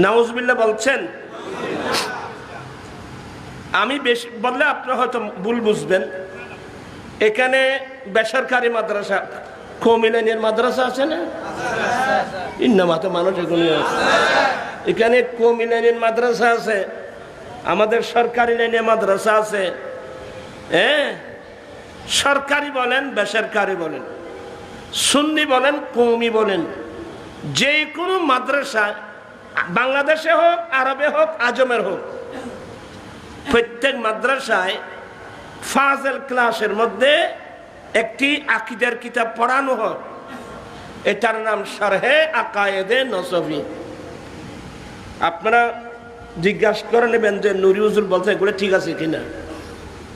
নাউজুবিল্লাহ বলছেন। আমি বেশি বললে আপনারা হয়তো ভুল বুঝবেন। এখানে বেসরকারি মাদ্রাসা, কওমি লাইনের মাদ্রাসা আছে না? ইন্নামাতে মানুষ এগুলি আছে। এখানে কওমি লাইনের মাদ্রাসা আছে, আমাদের সরকারি লাইনের মাদ্রাসা আছে। হ্যাঁ, সরকারি বলেন, বেসরকারি বলেন, সুন্নি বলেন, কওমি বলেন, যে কোনো মাদ্রাসা বাংলাদেশে হোক, আরবে হোক, আজমের হোক, প্রত্যেক মাদ্রাসায় ফাজেল ক্লাসের মধ্যে একটি আকীদার কিতাব পড়ানো হয়। এটার নাম শারহে আকায়েদে নসফি। আপনারা জিজ্ঞাসা করে নেবেন যে নুরি হুজুর বলতে এগুলো ঠিক আছে কিনা।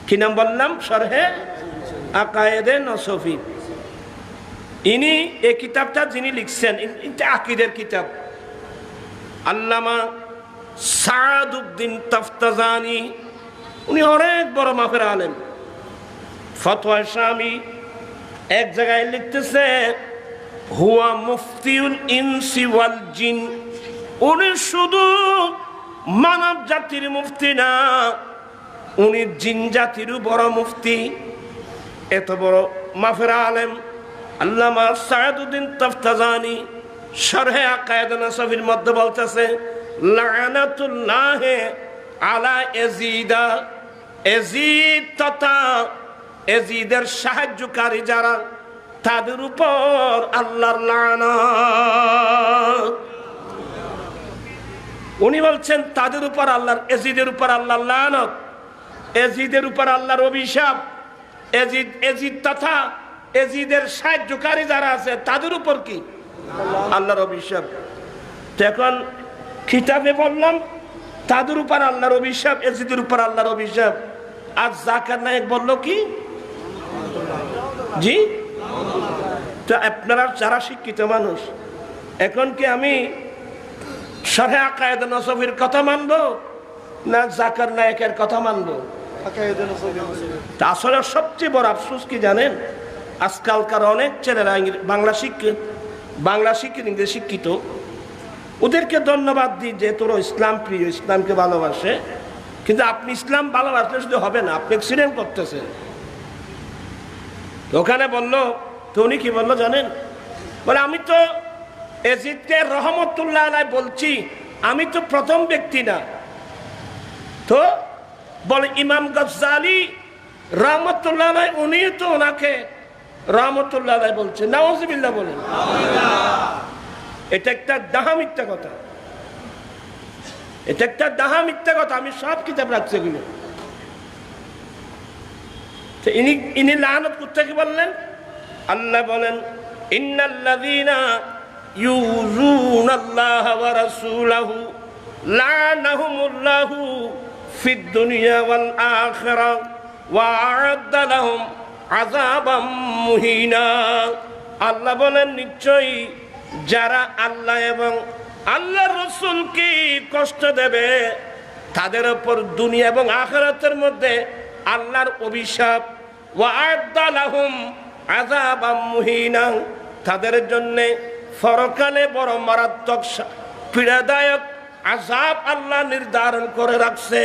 কি নাম বললাম? শারহে আকায়েদে নসফি। ইনি এই কিতাবটা যিনি লিখছেন, এটা আকীদার কিতাব। আল্লামা সাদউদ্দিন তাফতাজানি, উনি অনেক বড় মাফের আলেম, ফতোয়া শামি। এক জায়গায় লিখতেছে হুয়া মুফতিউল ইনসি ওয়াল জিন। উনি শুধু মানব জাতির মুফতি না, উনি জিন জাতিরও বড় মুফতি। এত বড় মাফের আলেম আল্লামা সাদউদ্দিন তাফতাজানি শারহে আকায়েদে নসফির মধ্যে বলতেছে লানাতুল্লাহ আলা ইয়াজিদা। ইয়াজিদ তথা ইয়াজিদের সাহায্যকারী যারা, তাদের উপর আল্লাহর লানত। উনি বলছেন তাদের উপর আল্লাহর, ইয়াজিদের উপর আল্লাহর লানত, ইয়াজিদের উপর আল্লাহর অভিশাপ। ইয়াজিদ তথা ইয়াজিদের সাহায্যকারী যারা আছে তাদের উপর কি? আল্লাহর অভিশাপ। এখন কিতাবে বললাম তাদের উপর আল্লাহর অভিশাপ, ইয়াজিদের উপর আল্লাহর অভিশাপ। আর জাকির নায়েক বলল কি? জি, তো আপনারা যারা শিক্ষিত মানুষ, এখন কি আমি শারহে আকায়েদে নসফির কথা মানবো না জাকির নায়েকের কথা মানবো? আসলে সবচেয়ে বড় আফসোস কি জানেন? আজকালকার অনেক ছেলেরা বাংলা শিক্ষিত, ইংরেজি শিক্ষিত, ওদেরকে ধন্যবাদ দিই যে তোরা ইসলাম প্রিয়, ইসলামকে ভালোবাসে। কিন্তু আপনি ইসলাম ভালোবাসলে শুধু হবে না, আপনি অ্যাক্সিডেন্ট করতেছেন। ওখানে বললো, তো উনি কি বললো জানেন? বলে আমি তো ইয়াজিদকে রহমতুল্লাহ আলাইহি বলছি, আমি তো প্রথম ব্যক্তি না। তো বলে ইমাম গজ্জালি রহমতুল্লাহ আলাইহি, উনি তো ওনাকে রহমতুল্লাহ আলাইহি বলছে। নাউজুবিল্লাহ বলেন। এটা একটা ডাহা মিথ্যা কথা, এটা একটা ডাহা মিথ্যা কথা। আমি সব কিতাব রাখছি এগুলো। ইনি লানত করতে কি বললেন? আল্লাহ বলেন ইন্নাল্লাযীনা ইউযুনাল্লাহা ওয়া রাসূলাহু লা'নাহুমুল্লাহু ফিদ দুনিয়া ওয়াল আখিরাহ ওয়া আ'আদ্দা লাহুম আযাবাম মুহিনা। আল্লাহ বলেন নিশ্চয়ই যারা আল্লাহ এবং আল্লাহর রাসূলকে কষ্ট দেবে, তাদের উপর দুনিয়া এবং আখিরাতের মধ্যে আল্লাহর অভিশাপ। ওয়া আ'আদ্দা লাহুম আযাবাম মুহিনা, তাদের জন্য পরকালে বড় মারাত্মক পীড়াদায়ক আযাব আল্লাহ নির্ধারণ করে রাখছে।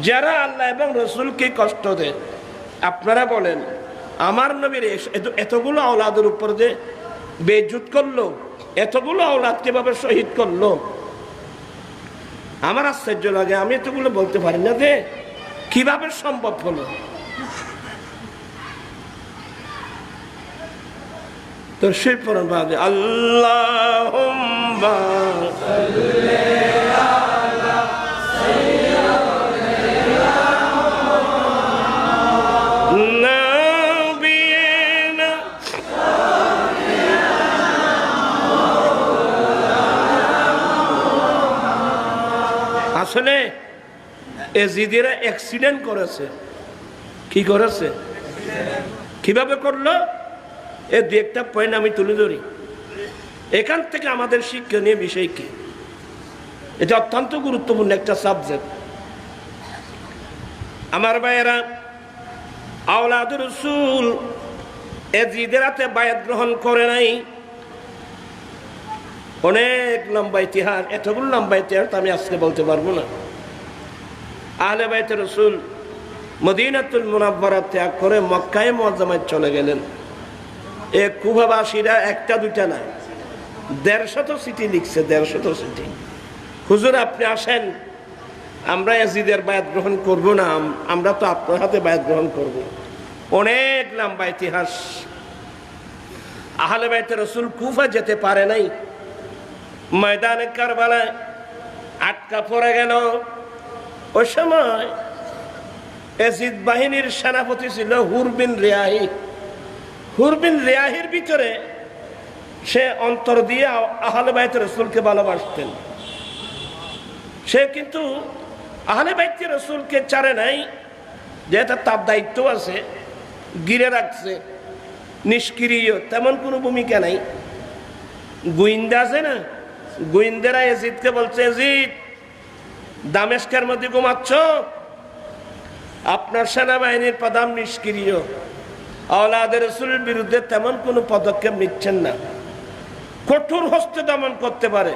যারা আল্লাহ এবং রাসূলকে কষ্ট দেয়, আপনারা বলেন আমার নবীর এতগুলো আওলাদের উপর যে বেইজ্জত করলো, এতগুলো আওলাদ কিভাবে শহীদ করলো, আমার আশ্চর্য লাগে। আমি এতগুলো বলতে পারি না যে কিভাবে সম্ভব হলো। তো সেই পরম ভাবে আল্লাহুম্মা সাল্লি আলা সাইয়্যিদিনা নাবিয়িনা। আসলে ইয়াজিদিরা অ্যাক্সিডেন্ট করেছে। কি করেছে? কিভাবে করলো? এই দু একটা পয়েন্ট আমি তুলে ধরি। এখান থেকে আমাদের শিক্ষণীয় বিষয় কি? এটা অত্যন্ত গুরুত্বপূর্ণ একটা সাবজেক্ট। আমার ভাইয়েরা, আওলাদুর রাসূল ইয়াজিদের হাতে বায়াত গ্রহণ করে নাই। অনেক লম্বা ইতিহাস, এতগুলো লম্বা ইতিহাস আমি আজকে বলতে পারবো না। আহলে বাইতে রাসূল মদিনাতুল মুনাওয়ারা ত্যাগ করে মক্কায়ে মুআজ্জামায় চলে গেলেন। এ কুফাবাসীরা একটা দুইটা না, 150 চিঠি লিখছে, 150 চিঠি। হুজুর আপনি আসেন, আমরা ইয়াজিদের বায়াত গ্রহণ করব না, আমরা তো আপনার হাতে বায়াত গ্রহণ করব। অনেক লম্বা ইতিহাস। আহলে বাইতে রাসূল কুফা যেতে পারে নাই, ময়দানে কারবালায় আটকা পড়ে গেল। ওই সময় ইয়াজিদ বাহিনীর সেনাপতি ছিল হুর বিন রিয়াহি। হুর বিন রিয়াহির ভিতরে সে অন্তর দিয়ে আহলে বাইতে রাসূলকে ভালোবাসতেন। সে কিন্তু আহলে বাইতে রাসূলকে ছাড়ে নাই, যেটা তার দায়িত্ব আছে, ঘিরে রাখছে, নিষ্ক্রিয়, তেমন কোনো ভূমিকা নাই। গোয়েন্দা আছে না, গোয়েন্দারা ইয়াজিদকে বলছে, ইয়াজিদ দামেস্কের মধ্যে ঘুমাচ্ছ, আপনার সেনাবাহিনীর প্রধান নিষ্ক্রিয়, আওলাদে রাসূলের বিরুদ্ধে তেমন কোনো পদক্ষেপ নিচ্ছেন না, কঠোর হস্তে দমন করতে পারে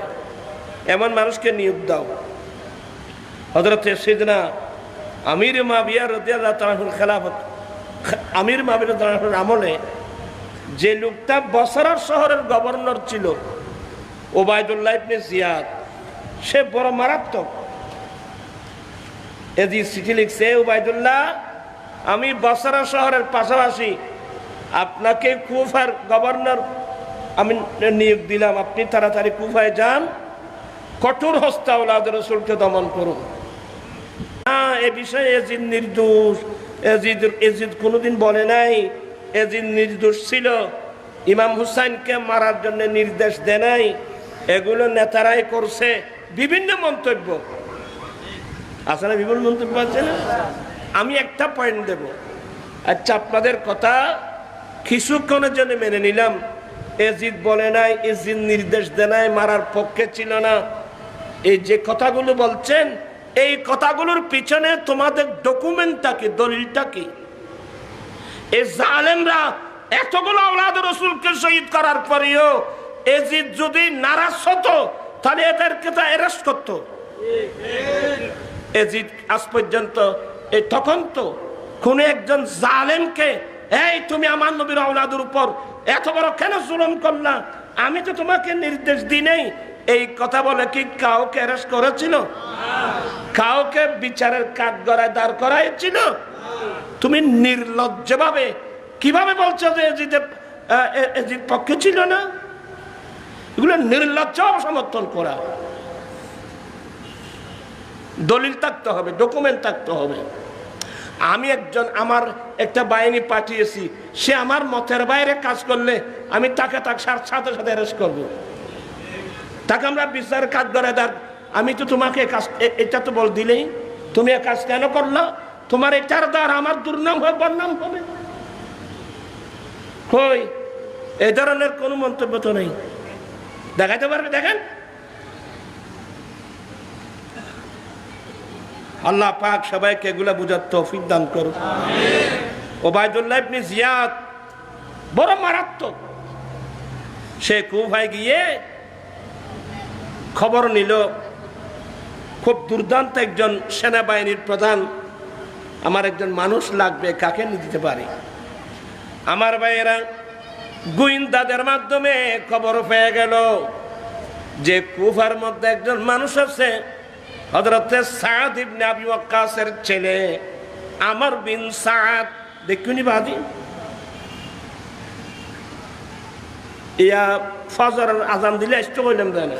এমন মানুষকে নিয়োগ দাও। হযরত সাইয়েদনা আমির মুআবিয়া রাদিয়াল্লাহু তাআলা আনহুর খেলাফত, আমির মুআবিয়া রাদিয়াল্লাহু তাআলার আমলে যে লোকটা বসরা শহরের গভর্নর ছিল, ওবায়দুল্লাহ ইবনে জিয়াদ, সে বড় মারাত্মক। এদি চিঠি লিখছে, ওবায়দুল্লাহ আমি বসরা শহরের পাশাপাশি আপনাকে কুফার গভর্নর আমি নিয়োগ দিলাম, আপনি তাড়াতাড়ি কুফায় যান, কঠোর হস্তে আওলাদ রাসূলকে দমন করুন। না, এ বিষয়ে ইয়াজিদ নির্দোষ। ইয়াজিদ কোনোদিন বলে নাই ইয়াজিদ নির্দোষ ছিল, ইমাম হুসাইনকে মারার জন্য নির্দেশ দেয় নাই, এগুলো নেতারাই করছে। বিভিন্ন মন্তব্য আছে না, বিভিন্ন মন্তব্য আছে না। আমি একটা পয়েন্ট দেব, আচ্ছা আপনাদের কথা কিছুক্ষণের জন্য মেনে নিলাম, ইয়াজিদ বলে নাই, ইয়াজিদ নির্দেশ দেয় নাই, মারার পক্ষে ছিল না। এই যে কথাগুলো বলছেন, এই কথাগুলোর পিছনে তোমাদের ডকুমেন্টটা কি, দলিলটা কি? এই জালেমরা এতগুলো আওলাদ রাসূলকে শহীদ করার পরেও ইয়াজিদ যদি নারাজ হতো তাহলে এদেরকে তো অ্যারেস্ট করতো। ইয়াজিদ আজ পর্যন্ত তখন তো কোন একজন জালেমকে, এই তুমি আমার নবীর আওলাদের উপর এত বড় কেন জুলুম করলা, আমি তো তোমাকে নির্দেশ দিই নাই, এই কথা বলে কি কাউকে অ্যারেস্ট করেছিল? কাউকে বিচারের কাঠগড়ায় দাঁড় করাইছিল? তুমি নির্লজ্জভাবে কিভাবে বলছো যে ইয়াজিদ পক্ষে ছিল না? এগুলো নির্লজ্জ সমর্থন করা। দলিল থাকতে হবে, ডকুমেন্ট থাকতে হবে। আমি আমার একটা বাহিনী পাঠিয়েছি, সে আমার মতের বাইরে কাজ করলে আমি তাকে তার সাথে সাথে অ্যারেস্ট করব। তাকে আমরা বিচারের কাঠগড়ায় দাঁড়, আমি তো তোমাকে এটা তো বল দিলেই, তুমি এ কাজ কেন করলা? তোমার এটার দ্বারা আমার দুর্নাম হবে, বদনাম হবে। কই এই ধরনের কোনো মন্তব্য তো নেই, দেখাইতে পারবে? দেখেন, আল্লাহ পাক সবাইকে এগুলা বুঝার তৌফিক দান করুন। ওবায়দুল্লাহ ইবনে জিয়াদ বড় মারাত্মক। সে কুফায় গিয়ে খবর নিল, খুব দুর্দান্ত একজন সেনাবাহিনীর প্রধান, আমার একজন মানুষ লাগবে, কাকে দিতে পারি? আমার ভাইয়েরা গোয়েন্দাদের মাধ্যমে খবর পেয়ে গেল যে কুফার মধ্যে একজন মানুষ আছে, হযরত সাদ ইবনে আবি ওয়াক্কাসের ছেলে আমর বিন সাদ। দেখুনি বাদি ইয়া ফজরের আজান দিলে আসতে কইলাম জানা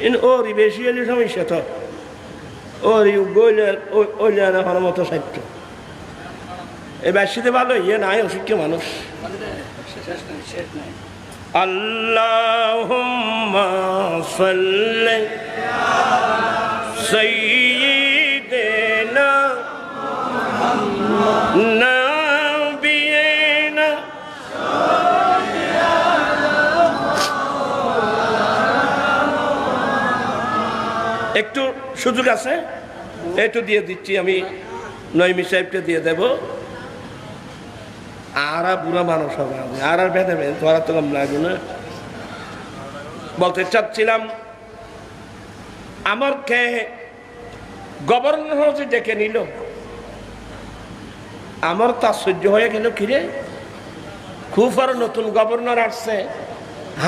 ইন ওরি বেশি হলে সমস্যা তো, ওরি গইলে ওইলে না হওয়ার মতো সাহিত্য। এই বেশিতে ভালো ইয়ে নাই, অসুখ্য মানুষ। আল্লাহুম্মা সাল্লি সাইয়্যিদিনা নাবিয়িনা একটু সুযোগ আছে, একটু দিয়ে দিচ্ছি আমি, নইমি সাহেবকে দিয়ে দেব। আরা বুড়া মানুষ হবে আর বেঁধে তোরা তো কম লাগবে না। বলতে চাচ্ছিলাম আমারকে গভর্নর হাউসে ডেকে নিল, আমার তো আশ্চর্য হয়ে গেল, কিরে কুফার নতুন গভর্নর আসছে,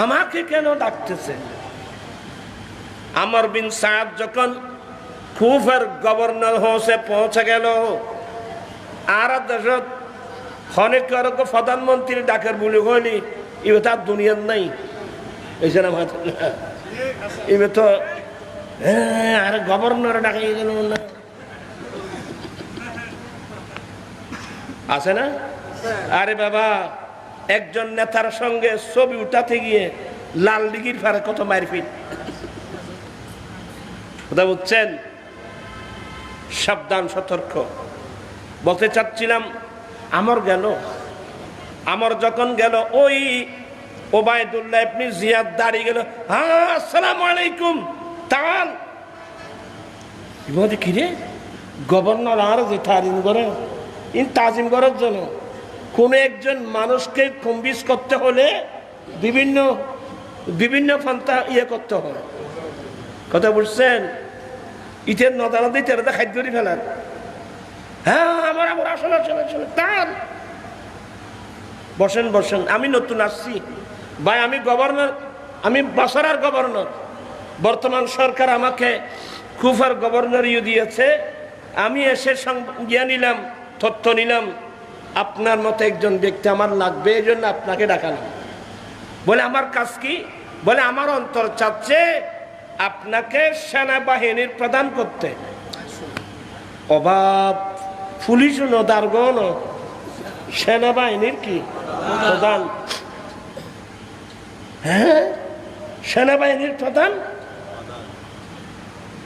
আমাকে কেন ডাকতেছে? আমর বিন সাদ যখন কুফার গভর্নর হাউসে পৌঁছে গেল, আর দেশত অনেক প্রধানমন্ত্রী ডাকের বলে হইলি এবার তার দুনিয়ার নাই, এই জন্য এবার তো আর গভর্নর ডাকে গেল না, আছে না? আরে বাবা, একজন নেতার সঙ্গে ছবি উঠাতে গিয়ে লাল দিঘির ফারে কত মারপিট, কথা বুঝছেন? সাবধান, সতর্ক। বলতে চাচ্ছিলাম আমর গেল, আমর যখন গেল ওই ওবায়দুল্লাহ ইবনে জিয়াদ দাঁড়িয়ে গেল, হ্যাঁ আসসালামু আলাইকুম, তাল বলতে কিরে গভর্নর আর যে তাজিম করে, তাজিম করার জন্য কোন একজন মানুষকে কনভিন্স করতে হলে বিভিন্ন বিভিন্ন পন্থা করতে হয়, কথা বুঝছেন? ইটের নদানা দিয়ে তেরোটা খাদ্য করে ফেলার, হ্যাঁ আমার আমার আসলে আসলে আসলে তার বসেন বসেন, আমি নতুন আসছি ভাই, আমি গভর্নর, আমি বসরার গভর্নর, বর্তমান সরকার আমাকে কুফার গভর্নর দিয়েছে, আমি এসে ইয়ে নিলাম, তথ্য নিলাম, আপনার মতো একজন ব্যক্তি আমার লাগবে, এই জন্য আপনাকে ডাকালাম। বলে আমার কাজ কি? বলে আমার অন্তর চাচ্ছে আপনাকে সেনাবাহিনীর প্রদান করতে। অভাব পুলিশ নদারগণ সেনাবাহিনীর কি প্রধান? হ্যাঁ, সেনাবাহিনীর প্রধান।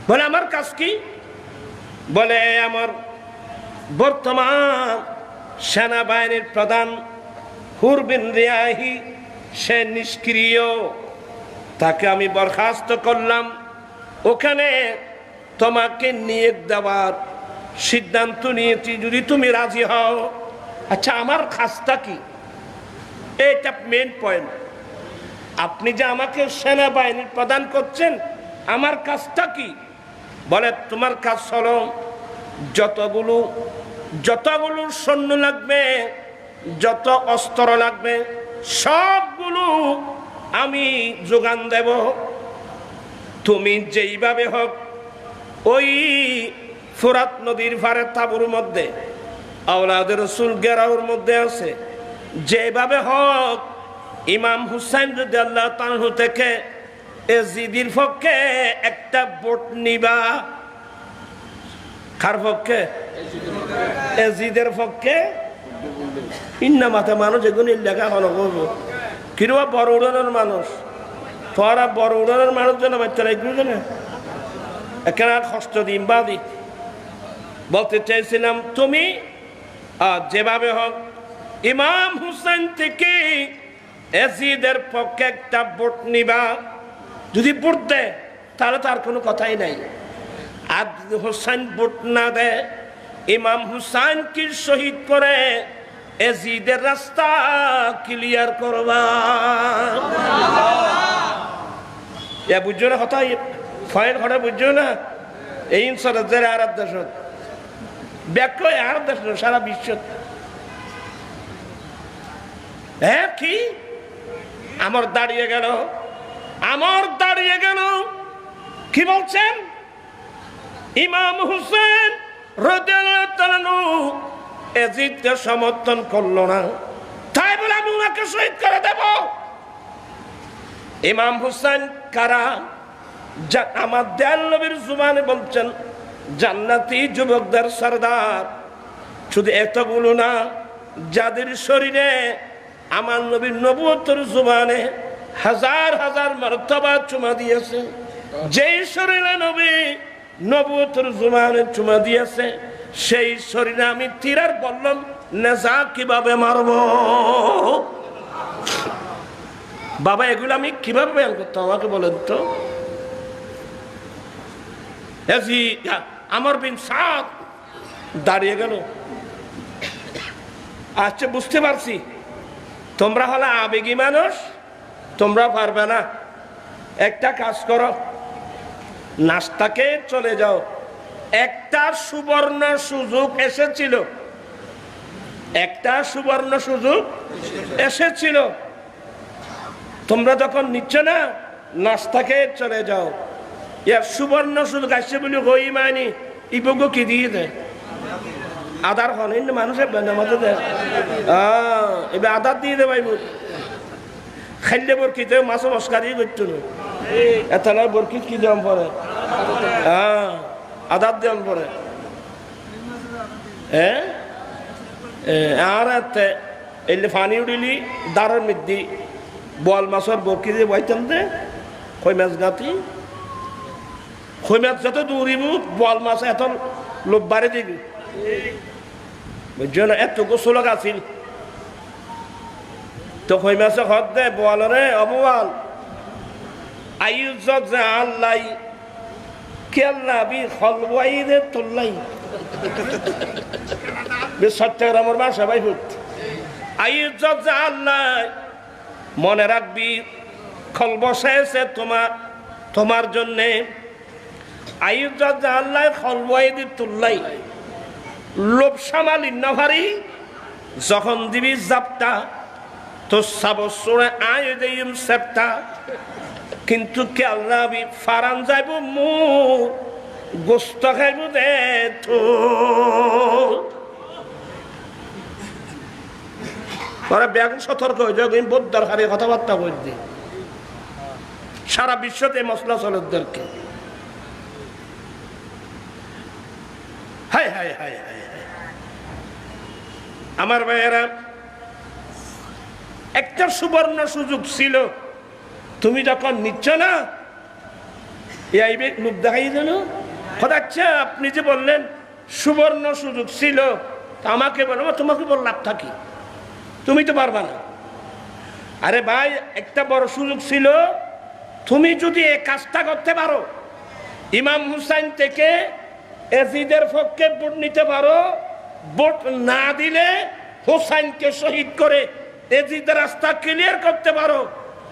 বলে আমার কাজ কি? বলে আমার বর্তমান সেনাবাহিনীর প্রধান হুর বিন রিয়াহি, সে নিষ্ক্রিয়, তাকে আমি বরখাস্ত করলাম, ওখানে তোমাকে নিয়োগ দেওয়ার সিদ্ধান্ত নিয়েছি, যদি তুমি রাজি হও। আচ্ছা আমার কাজটা কি? এটা মেন পয়েন্ট। আপনি যে আমাকে সেনাবাহিনীর প্রদান করছেন, আমার কাজটা কি? বলে তোমার কাজ হলো যতগুলো সৈন্য লাগবে, যত অস্ত্র লাগবে, সবগুলো আমি যোগান দেব। তুমি যেইভাবে হোক ওই ফুরাত নদীর পারে তাবুর মধ্যে আওলাদের রাসূল গেরাউর মধ্যে আছে, যেভাবে হোক ইমাম হুসাইন রাদিয়াল্লাহু তাআলা থেকে এজিদের পক্ষে একটা ভোট নিবা। কার পক্ষে? এজিদের পক্ষে। ইন্না মাথা মানুষ এগুলো লেখা হলো করবো, কিরবা বড় উড়ানোর মানুষ, তোরা বড় উড়ানোর মানুষ যেন বাচ্চারা এগুলো জানে এখানে কষ্ট দিন বাদি। বলতে চাইছিলাম তুমি যেভাবে হোক ইমাম হুসাইন থেকে এজিদের পক্ষে একটা ভোট নিবা। যদি ভোট দেয় তাহলে তার কোনো কথাই নাই, আর যদি হুসাইন ভোট না দেয়, ইমাম হুসাইনকে শহীদ করে এজিদের রাস্তা ক্লিয়ার করবা। বুঝছো না কথা? ফয়ের ঘরে বুঝছো না? এই ইনসারের আর দেশ ব্যাখ্য আর দেশ সারা বিশ্ব। হ্যাঁ কি আমার দাঁড়িয়ে গেল, আমার দাঁড়িয়ে গেল, কি বলছেন? ইমাম হুসেন রাদিয়াল্লাহু তাআলা এজিদকে সমর্থন করলো না, তাই বলে আমি উনাকে শহীদ করে দেব। ইমাম হুসাইন কারা? আমার দয়াল নবীর জুবানে বলছেন জান্নাতি যুবকদের সরদার। শুধু এতগুলো না, যাদের শরীরে আমার নবীর নবুয়তের জুবানে হাজার হাজার মর্তবা চুমা দিয়েছে, যেই শরীরে নবী নবুয়তের জুবানে চুমা দিয়েছে, সেই শরীরে আমি তীরের বললাম নেজা কিভাবে মারব। বাবা এগুলো আমি কিভাবে বয়ান করতাম আমাকে বলেন তো? আমর বিন সাদ দাঁড়িয়ে গেল, আচ্ছা বুঝতে পারছি, তোমরা হলো আবেগী মানুষ, তোমরা পারবে না। একটা কাজ করো, নাস্তাকে চলে যাও। একটা সুবর্ণ সুযোগ এসেছিল, একটা সুবর্ণ সুযোগ এসেছিল, তোমরা যখন নিচ্ছ না, নাস্তাকে চলে যাও। ইয়ার সুবর্ণ সুযোগ আসছে বলে হই মানি ইবগ কি দিয়ে দেয় আধার হন মানুষের মতো দেয়, এবার আধার দিয়ে দে ভাই খাইলে বরকিতে মাছ মস্কারি করতো না, এত নয় বরকি কি দাম পরে, আধার দাম পরে। হ্যাঁ, আর এলে ফানি উড়িলি দাঁড়ার মধ্যে বল মাছের বরকি দিয়ে বইতাম দে, কই মাছ গাতি কই মাছ যত দৌড়িব বল মাছ এত লোভ বাড়ে দিবি, বুঝছো না? এত গোসল গাছিল তো কই মাছে হদ দে বলরে অবল আইজত যে আল্লাহ কেল্লা বি হলওয়াই দে তোল্লাই চট্টগ্রামের বাসা ভাই হুত আইজত যে আল্লাহ মনে রাখবি খল বসাইছে তোমার জন্যে। আইজত যে আল্লাহ হলওয়াই দে তোল্লাই লোভ সামালি নভারি যখন দিবি জাপটা তো সাবসরে আয় দেইম সেপটা, কিন্তু খেয়াল রাখবি ফারান যাইব মু গোস্ত খাইব দে তো ব্যাগ সতর্ক হয়ে যাও, বহুত দরকারি কথাবার্তা বল দি সারা বিশ্বতে মশলা চলতদেরকে। হাই হাই হাই হাই আমার ভাইয়েরা, একটা সুবর্ণ সুযোগ ছিল, তুমি যখন নিচ্ছ না এই লোক দেখাই যেন কথা। আচ্ছা আপনি যে বললেন সুবর্ণ সুযোগ ছিল, আমাকে বলবো তোমাকে বল লাভ থাকি, তুমি তো পারবা না। আরে ভাই একটা বড় সুযোগ ছিল, তুমি যদি এই কাজটা করতে পারো, ইমাম হুসাইন থেকে এজিদের পক্ষে ভোট নিতে পারো, ভোট না দিলে হুসাইনকে শহীদ করে এজিদের রাস্তা ক্লিয়ার করতে পারো,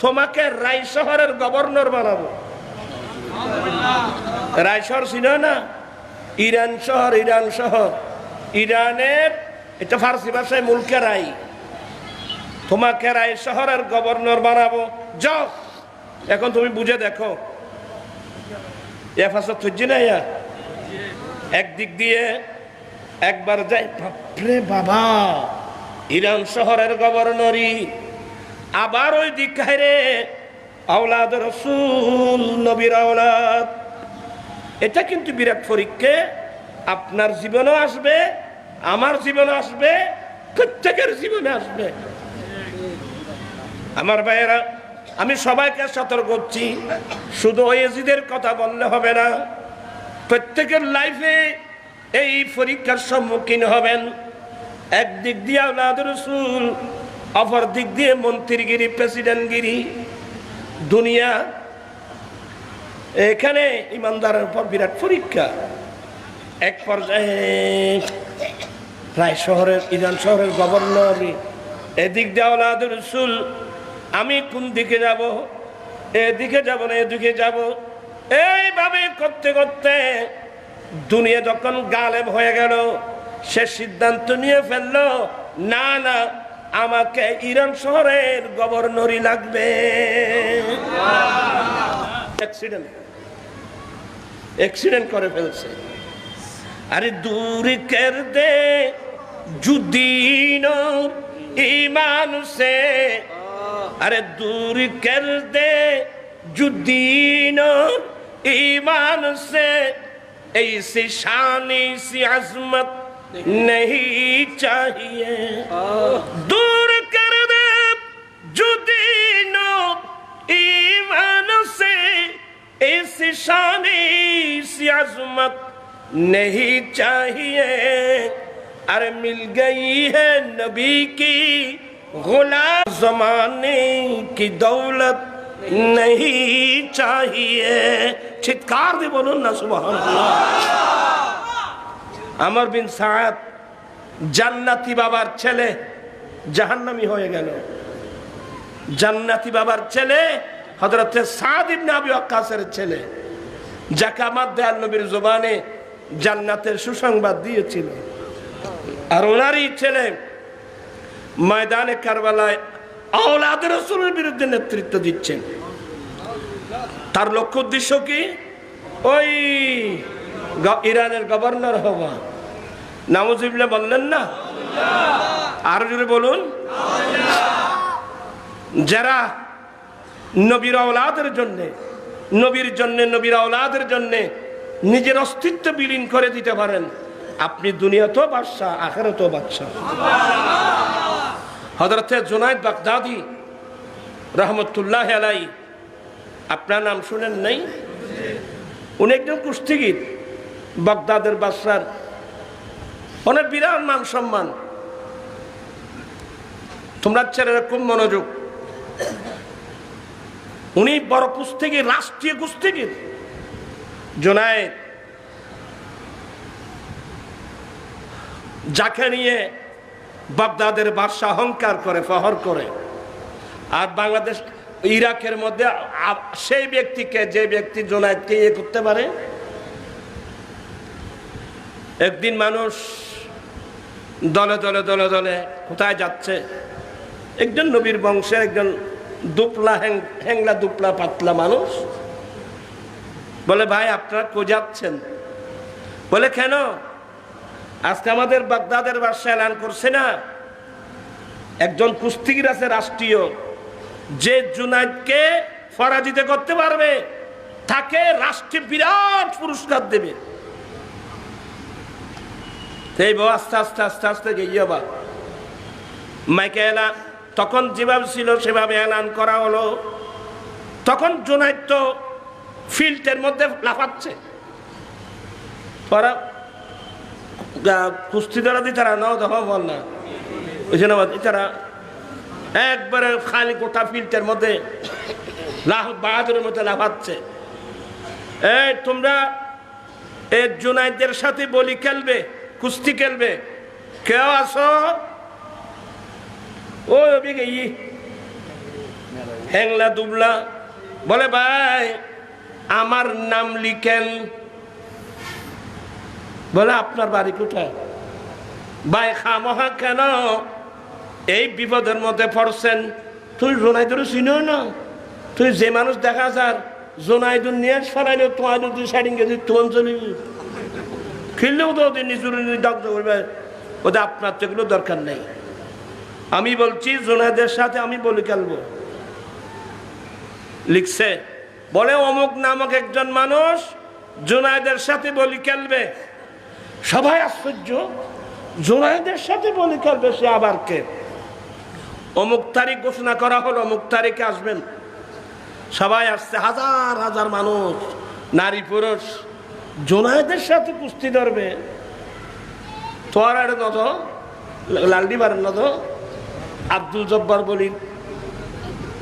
তোমাকে রায় শহরের গভর্নর বানাবো। রায় শহর ছিল না ইরান শহর, ইরান শহর ইরানের এটা ফার্সি ভাষায় মুলকে রাই, তোমাকে রায় শহরের গভর্নর বানাবো। যাও এখন তুমি বুঝে দেখো একদিক দিয়ে একবার যাই, বাপরে বাবা ইরান শহরের গভর্নরই, আবার ওই দিক রে আওলাদ রাসূল নবীর আওলাদ। এটা কিন্তু বিরাট পরীক্ষা, আপনার জীবনেও আসবে, আমার জীবনে আসবে, প্রত্যেকের জীবনে আসবে। আমার ভাইয়েরা, আমি সবাইকে সতর্ক করছি, শুধু ওয়াজিদের কথা বললে হবে না, প্রত্যেকের লাইফে এই পরীক্ষার সম্মুখীন হবেন। একদিক দিয়ে আওলাদ রাসূল, অপর দিক দিয়ে মন্ত্রীগিরি, প্রেসিডেন্টগিরি, দুনিয়া। এখানে ইমানদারের উপর বিরাট পরীক্ষা। এক পর্যায়ে রায় শহরের, ইরান শহরের গভর্নর, এদিক দিয়ে আওলাদ রাসূল, আমি কোন দিকে যাব, এদিকে যাব না এদিকে যাব, এইভাবে করতে করতে দুনিয়া যখন গালেব হয়ে গেল, সে সিদ্ধান্ত নিয়ে ফেললো, না না আমাকে ইরান শহরের গভর্নরই লাগবে। অ্যাক্সিডেন্ট করে ফেলছে। আরে দূর কর দে जुदीन ईमान से, अरे दूर कर दे जुदीन ईमान से, ऐसी शान सी अजमत नहीं चाहिए। दूर कर दे जुदीन ईमान से, ऐसी शान सी अजमत नहीं चाहिए। अरे मिल गई है नबी की गुलाम, जमाने की दौलत नहीं चाहिए। चित्कार दे बोलो ना सुभान अल्लाह। अमर बिन साद জান্নাতি বাবার ছেলে, জাহান্নামী হয়ে গেল। জান্নাতি বাবার ছেলে হযরত সাদ ইবনে আবি ওয়াক্কাসের ছেলে, যাকে আমার দয়াল নবীর জবানে জান্নাতের সুসংবাদ দিয়েছিল। আর ওনারই ছেলে ময়দানে কারবালায় আওলাদ রাসূলের বিরুদ্ধে নেতৃত্ব দিচ্ছেন। তার লক্ষ্য উদ্দেশ্য কি? ওই ইরানের গভর্নর হওয়া। নাউজুবিল্লাহ বললেন না? আর জোরে বলুন। যারা নবীর আওলাদের জন্যে, নবীর আওলাদের জন্যে নিজের অস্তিত্ব বিলীন করে দিতে পারেন, আপনি দুনিয়াতেও বাদশাহ, আখিরাতেও বাদশাহ। হযরতে জুনায়েদ বাগদাদি রহমতুল্লাহ আলাইহি, আপনার নাম শুনেন নাই? উনি একজন কুস্তিগীর, বাগদাদের বাদশার অনেক বিরাট মান সম্মান। তোমরা ছেলেরা খুব মনোযোগ। উনি বড় কুস্তিগীর, রাষ্ট্রীয় কুস্তিগীর জুনায়েদ, যাকে নিয়ে বাগদাদের বাদশা অহংকার করে, ফখর করে। আর বাংলাদেশ ইরাকের মধ্যে সেই ব্যক্তিকে, যে ব্যক্তি জুনায়েদকে ইয়ে করতে পারে। একদিন মানুষ দলে দলে দলে দলে কোথায় যাচ্ছে, একজন নবীর বংশের একজন দুপলা হ্যাংলা দুপলা পাতলা মানুষ বলে, ভাই আপনারা কো যাচ্ছেন? বলে, কেন? আজকে আমাদের বাগদাদের বাদশা এলান করছে না, একজন কুস্তিগীর আছে রাষ্ট্রীয়, যে জুনায়েদকে পরাজিত করতে পারবে তাকে রাষ্ট্রীয় বিরাট পুরস্কার দেবে। এই আস্তে আস্তে আস্তে আস্তে গিয়ে বা মাইকে এলান, তখন যেভাবে ছিল সেভাবে এলান করা হলো। তখন জুনায়েদ তো ফিল্ডের মধ্যে লাফাচ্ছে, কুস্তি ধরা দিই তারা নাও দেখো বল না, ওই জন্য তারা একবারে খালি গোটা ফিল্ডের মধ্যে বাহাদুরের মধ্যে লাফাচ্ছে। এই তোমরা এই জুনায়েদের সাথে বলি খেলবে, কুস্তি খেলবে, কেউ আসো? ও হ্যাংলা দুবলা বলে, ভাই আমার নাম লিখেন। বলে, আপনার বাড়ি কোথায়? ভাই খামোহা কেন এই বিপদের মধ্যে পড়ছেন? তুই জোনাইদুর চিনো না? তুই যে মানুষ দেখা যার জোনাইদুর নিয়ে সরাইলে তোমার তুই সাইডিং গেছি তোমার চলি খেললেও তো ওদের নিজুর দগ্ধ করবে। ওদের আপনার তো এগুলো দরকার নেই। আমি বলছি জোনাইদের সাথে আমি বলি খেলবো। লিখছে, বলে অমুক নামক একজন মানুষ জোনাইদের সাথে বলি খেলবে। সবাই আশ্চর্য, জোনাইদের সাথে বলি খেলবে, সে আবার কে? অমুক তারিখ ঘোষণা করা হলো, অমুক তারিখে আসবেন। সবাই আসছে, হাজার হাজার মানুষ, নারী পুরুষ, জোনায়েদের সাথে কুস্তি ধরবে। তোর আর নত লালডি বারেন নত আব্দুল জব্বার বলি,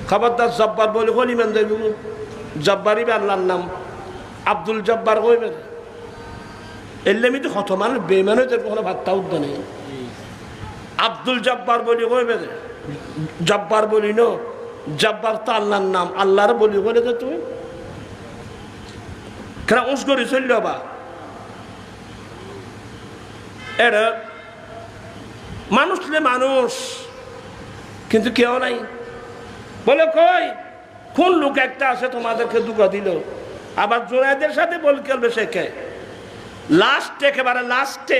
খবরদার জব্বার বলি হলিমেন দেব, জব্বারই বা আল্লাহর নাম, আব্দুল জব্বার কইবে। এলেমি তো কত মানুষ বেমানে কোনো ভাত্তা উদ্য নেই। আব্দুল জব্বার বলি কইবে, জব্বার বলি ন, জব্বার তো আল্লাহর নাম, আল্লাহর বলি বলে যে তুই কেন উস করি চলল বা? এটা মানুষলে মানুষ, কিন্তু কেউ নাই। বলে কই কোন লোক একটা আছে তোমাদেরকে দুঃখ দিল, আবার জোনায়েদের সাথে বল খেলবে সে কে? লাস্টে, একেবারে লাস্টে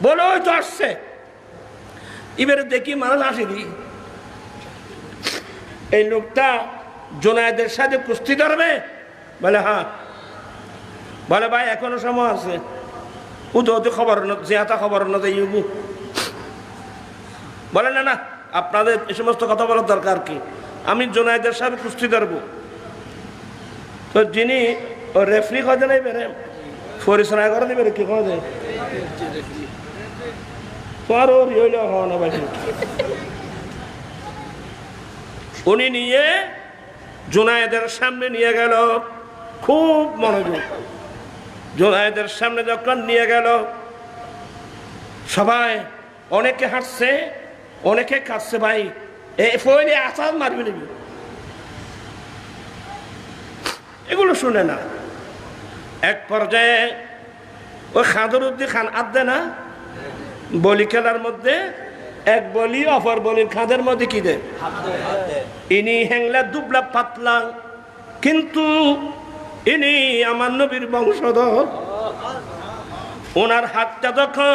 বলে ওই তো আসছে। এবারে দেখি মানুষ আসেনি, এই লোকটা জোনায়েদের সাথে কুস্তি ধরবে? বলে হ্যাঁ। বলে ভাই এখনো সময় আছে, ও তো খবর যেটা খবর না যাই। বলে না না, আপনাদের এই সমস্ত কথা বলার দরকার কি, আমি জোনায়েদের সাথে কুস্তি ধরবো। তো যিনি ও রেফারি কয়দিন বেড়ে পরিচালনা করে দিবে, কি করে দেয় তোমার ওর হইলে হওয়া না। উনি নিয়ে জোনায়েদের সামনে নিয়ে গেল, খুব মনোযোগ। জোনায়েদের সামনে যখন নিয়ে গেল, সবাই অনেকে হাসছে, অনেকে কাঁদছে ভাই, ফইলে আসাদ মারবি নিবি, এগুলো শুনে না। এক পর্যায়ে ওই খাদরুদ্দি খান আদে না বলি খেলার মধ্যে, এক বলি অপর বলির খাদের মধ্যে কি দে, ইনি হ্যাংলা দুবলা পাতলা, কিন্তু ইনি আমার নবীর বংশধর। ওনার হাতটা যখন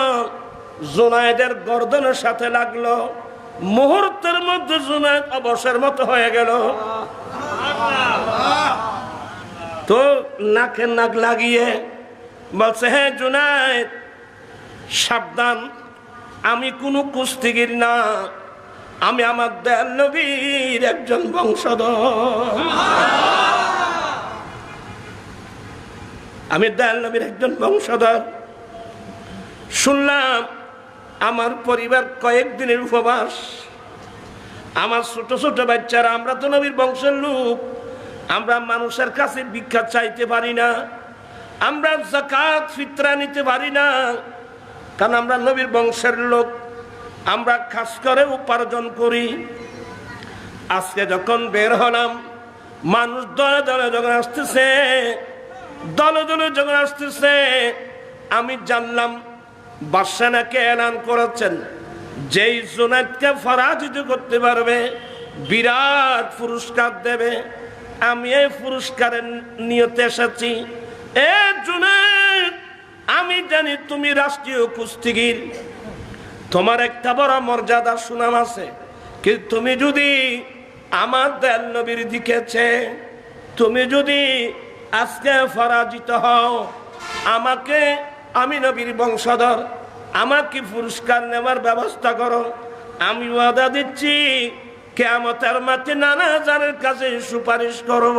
জুনায়েদের গর্দনের সাথে লাগলো, মুহূর্তের মধ্যে জুনায়েদ অবসের মতো হয়ে গেল। তো নাকে নাক লাগিয়ে বলছে, হে জুনায়েদ সাবধান, আমি কোনো কুস্তিগির না, আমি আমার দয়াল নবীর একজন বংশধর, আমি দয়াল নবীর একজন বংশধর। শুনলাম আমার পরিবার কয়েকদিনের উপবাস, আমার ছোট ছোট বাচ্চারা, আমরা তো নবীর বংশের লোক, আমরা মানুষের কাছে ভিক্ষা চাইতে পারি না, আমরা যাকাত ফিতরা নিতে পারি না, কারণ আমরা নবীর বংশের লোক, আমরা খাস করে উপার্জন করি। আজকে যখন বের হলাম, মানুষ দলে দলে যখন আসতেছে, দলে দলে যখন আসতেছে, আমি জানলাম বাদশা নাকি এলান করেছেন, যেই জুনায়েদকে পরাজিত করতে পারবে বিরাট পুরস্কার দেবে। আমি এই পুরস্কারের নিয়তে এসেছি। এ জুনায়েদ, আমি জানি তুমি রাষ্ট্রীয় কুস্তিগির, তোমার একটা বড় মর্যাদা সুনাম আছে, কিন্তু তুমি যদি আমার দয়াল নবীর দিকেছে, তুমি যদি আজকে পরাজিত হও, আমাকে, আমি নবীর বংশধর, আমাকে পুরস্কার নেওয়ার ব্যবস্থা করো। আমি ওয়াদা দিচ্ছি কিয়ামতের মাঠে নানা জানের কাছে সুপারিশ করব।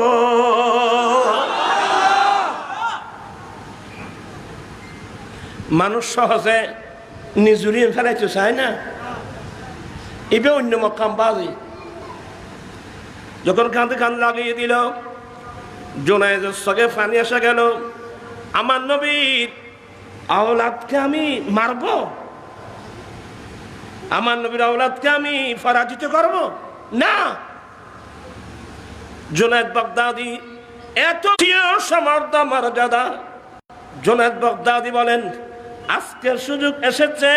মানুষ সহজে নিজুরিয়ে ফেলাইতে চায় না, এবার অন্য মকাম বাজি। যখন কাঁধে কান লাগিয়ে দিল, জুনায়েদের চোখে পানি এসে গেল। আমার নবীর আওলাদকে আমি মারব, আমার নবীর আওলাদকে আমি পরাজিত করব না। জুনায়েদ বাগদাদি এত সমর্থ মর্যাদা, জুনায়েদ বাগদাদি বলেন, আজকের সুযোগ এসেছে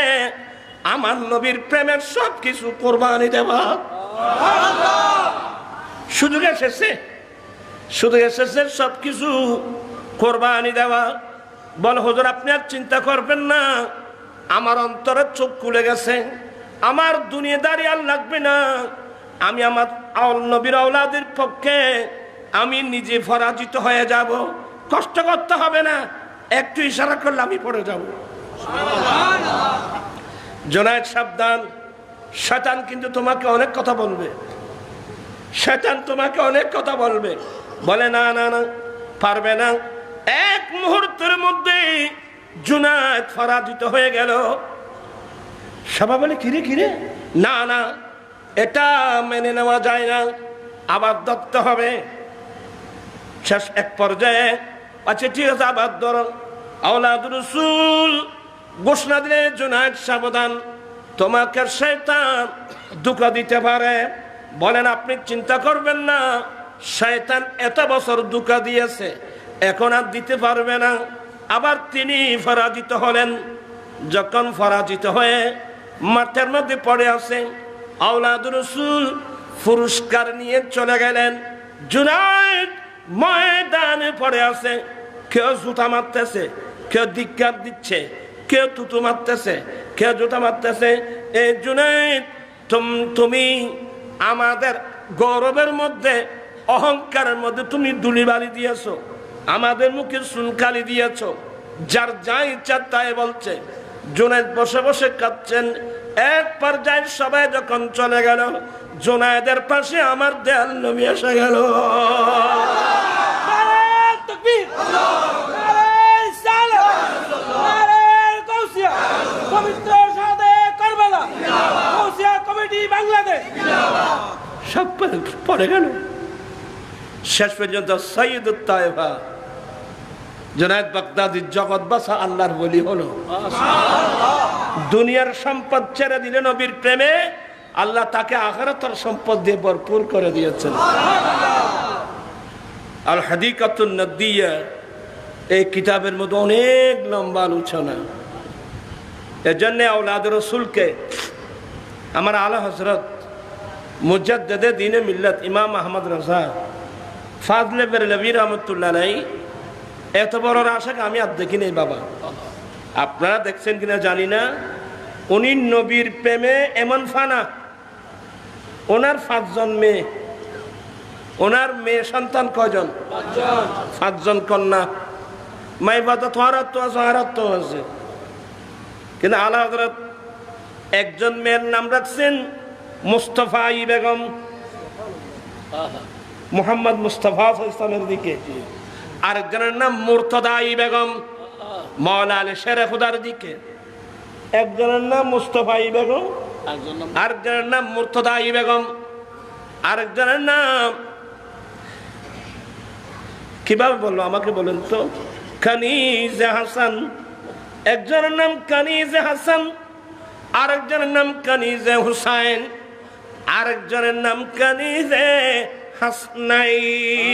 আমার নবীর প্রেমের সব কিছু কোরবানি দেওয়া। সুযোগ এসেছে, সুযোগ এসেছে সব কিছু কোরবানি দেওয়া। বল হুজুর, আপনি আর চিন্তা করবেন না, আমার অন্তরের চোখ খুলে গেছে, আমার দুনিয়াদারি আর লাগবে না, আমি আমার নবীর আওলাদের পক্ষে আমি নিজে পরাজিত হয়ে যাব, কষ্ট করতে হবে না, একটু ইশারা করলে আমি পড়ে যাব। জুনায়েদ সাবধান, শয়তান কিন্তু তোমাকে অনেক কথা বলবে, শয়তান তোমাকে অনেক কথা বলবে। বলে না না না, পারবে না। এক মুহূর্তের মধ্যে জুনায়েদ পরাজিত হয়ে গেল। সবাই বলে কিরে কিরে, না না, এটা মেনে নেওয়া যায় না, আবার ধরতে হবে। শেষ এক পর্যায়ে, আচ্ছা ঠিক আছে, আবার ধরো। আওলাদ রাসূল ঘোষণা দিলে, জুনায়েদ সাবধান, তোমাকে শয়তান ধোঁকা দিতে পারে। বলেন আপনি চিন্তা করবেন না, শয়তান এত বছর ধোঁকা দিয়েছে, এখন আর দিতে পারবে না। আবার তিনি পরাজিত হলেন। যখন পরাজিত হয়ে মাঠের মধ্যে পড়ে আছে, আওলাদ রাসূল পুরস্কার নিয়ে চলে গেলেন। জুনায়েদ ময়দানে পড়ে আছে, কেউ জুতা মারতেছে, কেউ ধিক্কার দিচ্ছে, কেউ তুতু মারতেছে, কেউ জুতা মারতেছে। এই জুনায়েদ, তুমি আমাদের গৌরবের মধ্যে, অহংকারের মধ্যে তুমি ধুলিবালি দিয়েছো, আমাদের মুখে সুনকালি দিয়েছো, যার যা ইচ্ছা তাই বলছে। জুনায়েদ বসে বসে কাঁদছেন। এক পর্যায়ে সবাই যখন চলে গেল, জুনায়েদের পাশে আমার দয়াল নবী এসে গেল। সব পড়ে গেল। শেষ পর্যন্ত সাইয়্যিদুত তায়েফা জুনায়েদ বাগদাদির জগৎ বাসা আল্লাহর ওলি হলো। দুনিয়ার সম্পদ ছেড়ে দিলে নবীর প্রেমে, আল্লাহ তাকে আখিরাতের সম্পদ দিয়ে ভরপুর করে দিয়েছেন। আল হাদিকাতুন নাদিয়া এই কিতাবের মধ্যে অনেক লম্বা আলোচনা। এজন্য আওলাদ রাসূলকে আমার আলা হযরত মুজাদ্দিদে দ্বীনে মিল্লাত ইমাম আহমদ রাজা ফাজলে বেরলভী রহমতুল্লাহ আলাইহি এত বড় আশাক আমি আর দেখি নাই বাবা। আপনারা দেখছেন কিনা জানি না, উনি নবীর প্রেমে এমন ফানা, ওনার 5 জন মেয়ে, ওনার মেয়ে সন্তান কয়জন? 5 জন কন্যা। মাইবাদা তোহারাত আছে, কিন্তু আলা হযরত একজন মেয়ের নাম রাখছেন মুস্তাফা ই বেগম, মোহাম্মদ মুস্তাফা ইসলামের দিকে। আরেকজনের নাম মুর্তদা ই বেগম, মাওলা আলী শেরে খুদার দিকে। একজনের নাম মুস্তাফা ই বেগম, আরেকজনের নাম মুর্তদা ই বেগম, আরেকজনের নাম কিভাবে বললো আমাকে বলেন তো? কানিজে হাসান। একজনের নাম কানিজে হাসান, আরেকজনের নাম কানিজে হুসাইন, আরেকজনের নাম কানিজে হাসনাইন।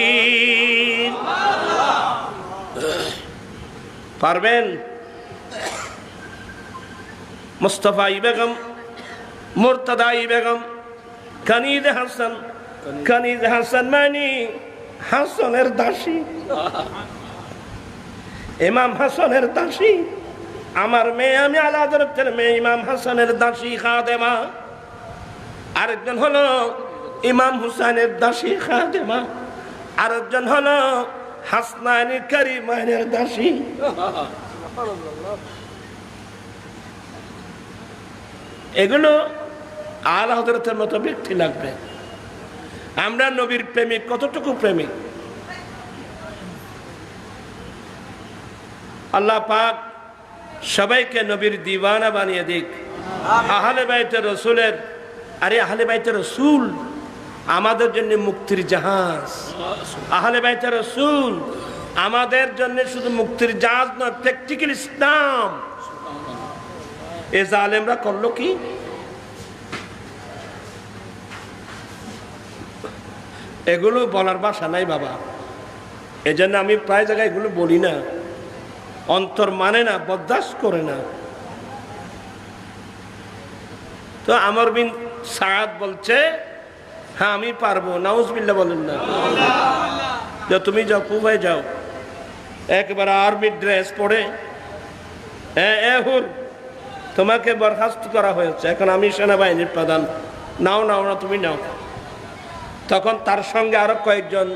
পারবেন? মুস্তাফা ই বেগম, মুর্তদা ই বেগম, কানিজে হাসান। কানিজে হাসান মানে হাসানের দাসী, ইমাম হাসানের দাসী। আমার মেয়ে, আমি আলা হযরতের মেয়ে ইমাম হাসানের দাসী খাদেমা। আরেকজন হলো ইমাম হুসাইনের দাসী খাদেমা, আরেকজন হলো হাসনাইন কারিমাইনের দাসী। এগুলো আলা হযরতের মতো ব্যক্তি লাগবে। আমরা নবীর প্রেমিক, কতটুকু প্রেমিক? আল্লাহ পাক সবাইকে নবীর দিওয়ানা বানিয়ে দিক। আহলে বাইতে রসুলের, আরে আহলে বাইতে রসুল আমাদের জন্য মুক্তির জাহাজ। আহলে বাইতে রসুল আমাদের জন্য শুধু মুক্তির জাহাজ নয়, প্র্যাকটিক্যাল ইসলাম। এ জালেমরা করলো কি? এগুলো বলার ভাষা নাই বাবা। এজন্য আমি প্রায় জায়গায় এগুলো বলি না, অন্তর মানে না, বরদাস্ত করে না। তো আমর বিন সাদ বলছে, হ্যাঁ আমি পারবো। নাউজুবিল্লাহ বলেন না। তুমি যাও, কুফায় যাও, একবার আর্মি ড্রেস পরে, তোমাকে বরখাস্ত করা হয়েছে, এখন আমি সেনাবাহিনীর প্রধান, নাও নাও না, তুমি নাও। তখন তার সঙ্গে আরো কয়েকজন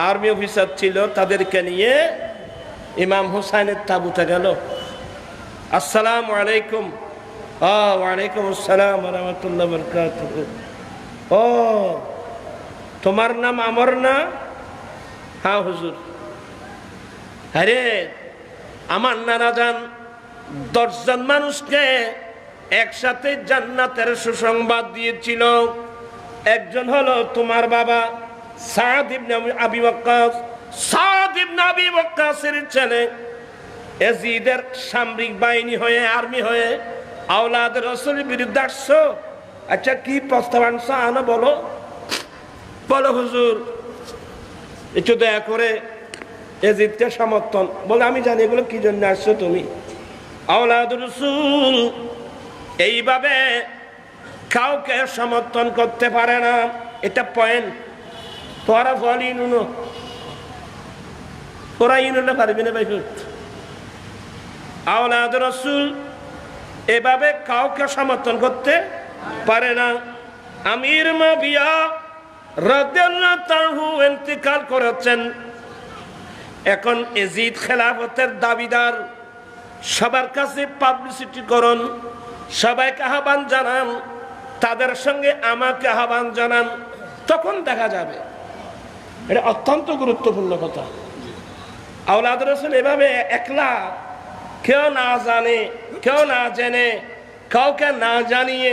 আর্মি অফিসার ছিল, তাদেরকে নিয়ে ইমাম হুসাইনের তাঁবুতে গেল। আসসালামু আলাইকুম। ওয়ালাইকুম আসসালাম ওয়া রাহমাতুল্লাহি ওয়া বারাকাতুহু। ও তোমার নাম আমর না? হ্যাঁ হুজুর। আরে আমার নানা যান 10 জন মানুষকে একসাথে জান্নাতের সুসংবাদ দিয়েছিল। একজন হলো তোমার বাবা সাদ ইবনে আবি ওয়াক্কাস। সাদ ইবনে আবি ওয়াক্কাসের ছেলে ইয়াজিদের সামরিক বাহিনী হয়ে, আর্মি হয়ে আওলাদ রাসূলের বিরুদ্ধে আসছো। আচ্ছা কি প্রস্তাব আনছো আনো, বলো বলো হুজুর, একটু দয়া করে ইয়াজিদকে সমর্থন। বলে আমি জানি এগুলো কি জন্য আসছো তুমি। আওলাদ রাসূল এইভাবে কাউকে সমর্থন করতে পারে না, এটা পয়েন্ট। তোরা ফলি নুনো, তোরা ইনুলে পারবি না ভাই। আওলাদ রাসূল এভাবে কাউকে সমর্থন করতে পারে না। আমির মুআবিয়া রাদিয়াল্লাহু তাআলা ইন্তিকাল করেছেন। এখন ইয়াজিদ খেলাফতের দাবিদার। সবার কাছে পাবলিসিটি করুন, সবাইকে আহ্বান জানান, তাদের সঙ্গে আমাকে আহ্বান জানান, তখন দেখা যাবে। এটা অত্যন্ত গুরুত্বপূর্ণ কথা। আওলাদ রাসূল এভাবে একলা, কেউ না জানে, কেউ না জেনে, কাউকে না জানিয়ে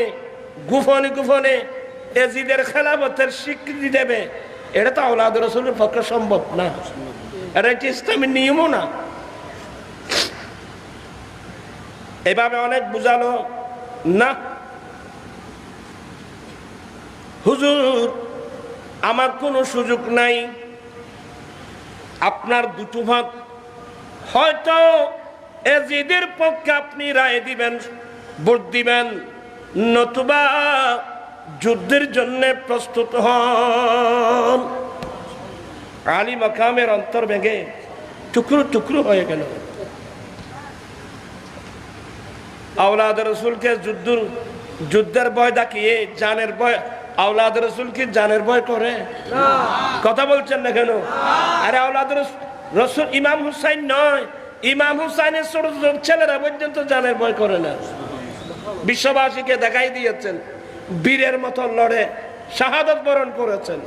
গোপনে গোপনে ইয়াজিদের খেলাফতের স্বীকৃতি দেবে, এটা তো আওলাদ রাসূলের পক্ষে সম্ভব না। এটা একটি ইসলামের নিয়মও না। এভাবে অনেক বুঝালো না, হুজুর আমার কোনো সুযোগ নাই, আপনার দুটো ভাগ, হয়তো এজিদের পক্ষে আপনি রায় দিবেন, ভোট দিবেন, নতুবা যুদ্ধের জন্য প্রস্তুত হন। আলী মাকামের অন্তর ভেঙে টুকরো টুকরো হয়ে গেল। আওলাদ রসুলকে যুদ্ধের ভয় দেখিয়ে জানের ভয়, আওলাদ রসুল কি জানের ভয় করে? কথা বলছেন না কেন? আরে আওলাদ রসুল ইমাম হুসাইন নয়, ইমাম হুসাইনের ছোট ছোট ছেলেরা পর্যন্ত জানের ভয় করে না। বিশ্ববাসীকে দেখাই দিয়েছেন, বীরের মতো লড়ে শাহাদত বরণ করেছেন।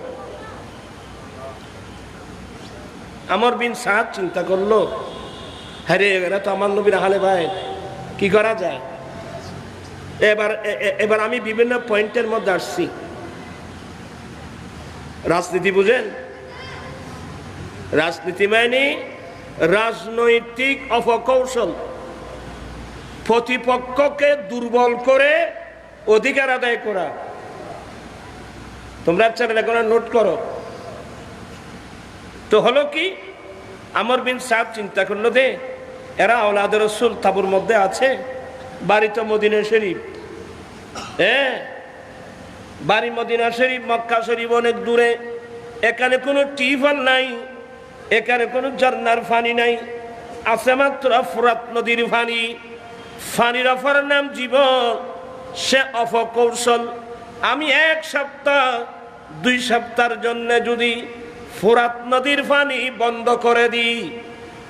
আমর বিন সাদ চিন্তা করলো, হ্যাঁ রে, এরা তো আমার নবীর আহলে বাইত, কি করা যায়? এবার আমি বিভিন্ন পয়েন্টের মধ্যে আসছি। রাজনীতি বুঝেন? রাজনীতি মানে রাজনৈতিক অপকৌশল, প্রতিপক্ষকে দুর্বল করে অধিকার আদায় করা। তোমরা চ্যানেলে কোনো নোট করো তো। হলো কি, আমর বিন সাদ চিন্তা করলো দে, এরা আওলাদ রাসূল তাবুর মধ্যে আছে, বাড়ি তো মদিনা শরীফ, বাড়ি মদিনা শরীফ, মক্কা শরীফ অনেক দূরে, এখানে কোনো টিউবওয়েল নাই, এখানে কোনো ঝর্ণার পানি নাই, আছে মাত্র ফুরাত নদীর পানি। পানির অফার নাম জীবন, সে অপকৌশল। আমি 1 সপ্তাহ 2 সপ্তাহের জন্য যদি ফুরাত নদীর পানি বন্ধ করে দিই,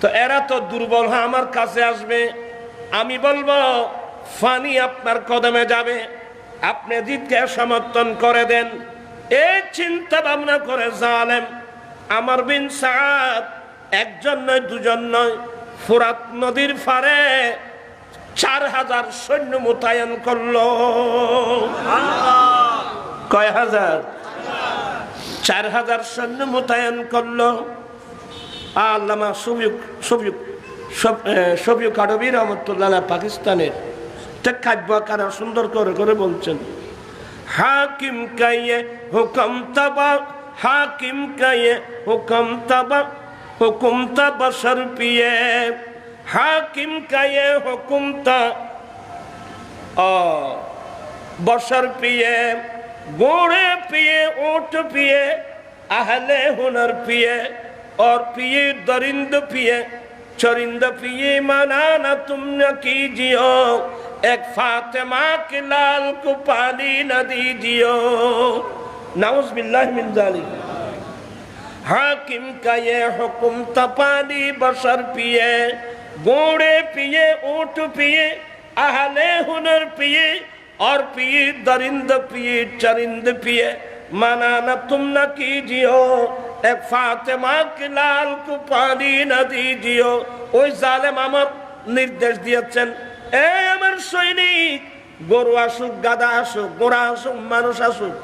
তো এরা তো দুর্বল হয়ে আমার কাছে আসবে, আমি বলবো পানি আপনার কদমে যাবে, আপনি জিদকে সমর্থন করে দেন। এই চিন্তা ভাবনা করে জালেম আমর বিন সাদ একজন নয়, দুজন নয়, ফুরাত নদীর পারে 4000 সৈন্য মোতায়েন করলো। কয় হাজার? 4000 সৈন্য মোতায়েন করলো। আল্লামা শফিউক আরবি রহমতুল্লাহ পাকিস্তানের কাব্য আকারে সুন্দর করে করে বলছেন, হাকিম কায়ে হুকম তাবা, হাকিম কায়ে হুকম তাবা, হুকুম তা বশর পিয়ে, হাকিম কায়ে হুকুম তা বশর পিয়ে, घोड़े पिए ऊंट पिए, अहले हुनर पिए, और पिए दरिंद पिए, चरिंद पिए, मना न तुम न कीजियो, एक फातिमा के लाल को पानी न दीजियो। नाउज़ बिल्लाह मिन जालिक। हाकिम का ये हुक्म तपानी बशर पिए, घोड़े पिए ऊंट पिए, अहले हुनर पिए, और पिए दरिंद पिए, चरिंद पिए, माना न तुम न कीजियो, एक फातिमा के लाल को पानी न दीजियो। ওই জালেম আমার নির্দেশ দিয়েছেন, এই আমার সৈনিক, গরু আসুক, গাদা আসুক, ঘোড়া আসুক, মানুষ আসুক,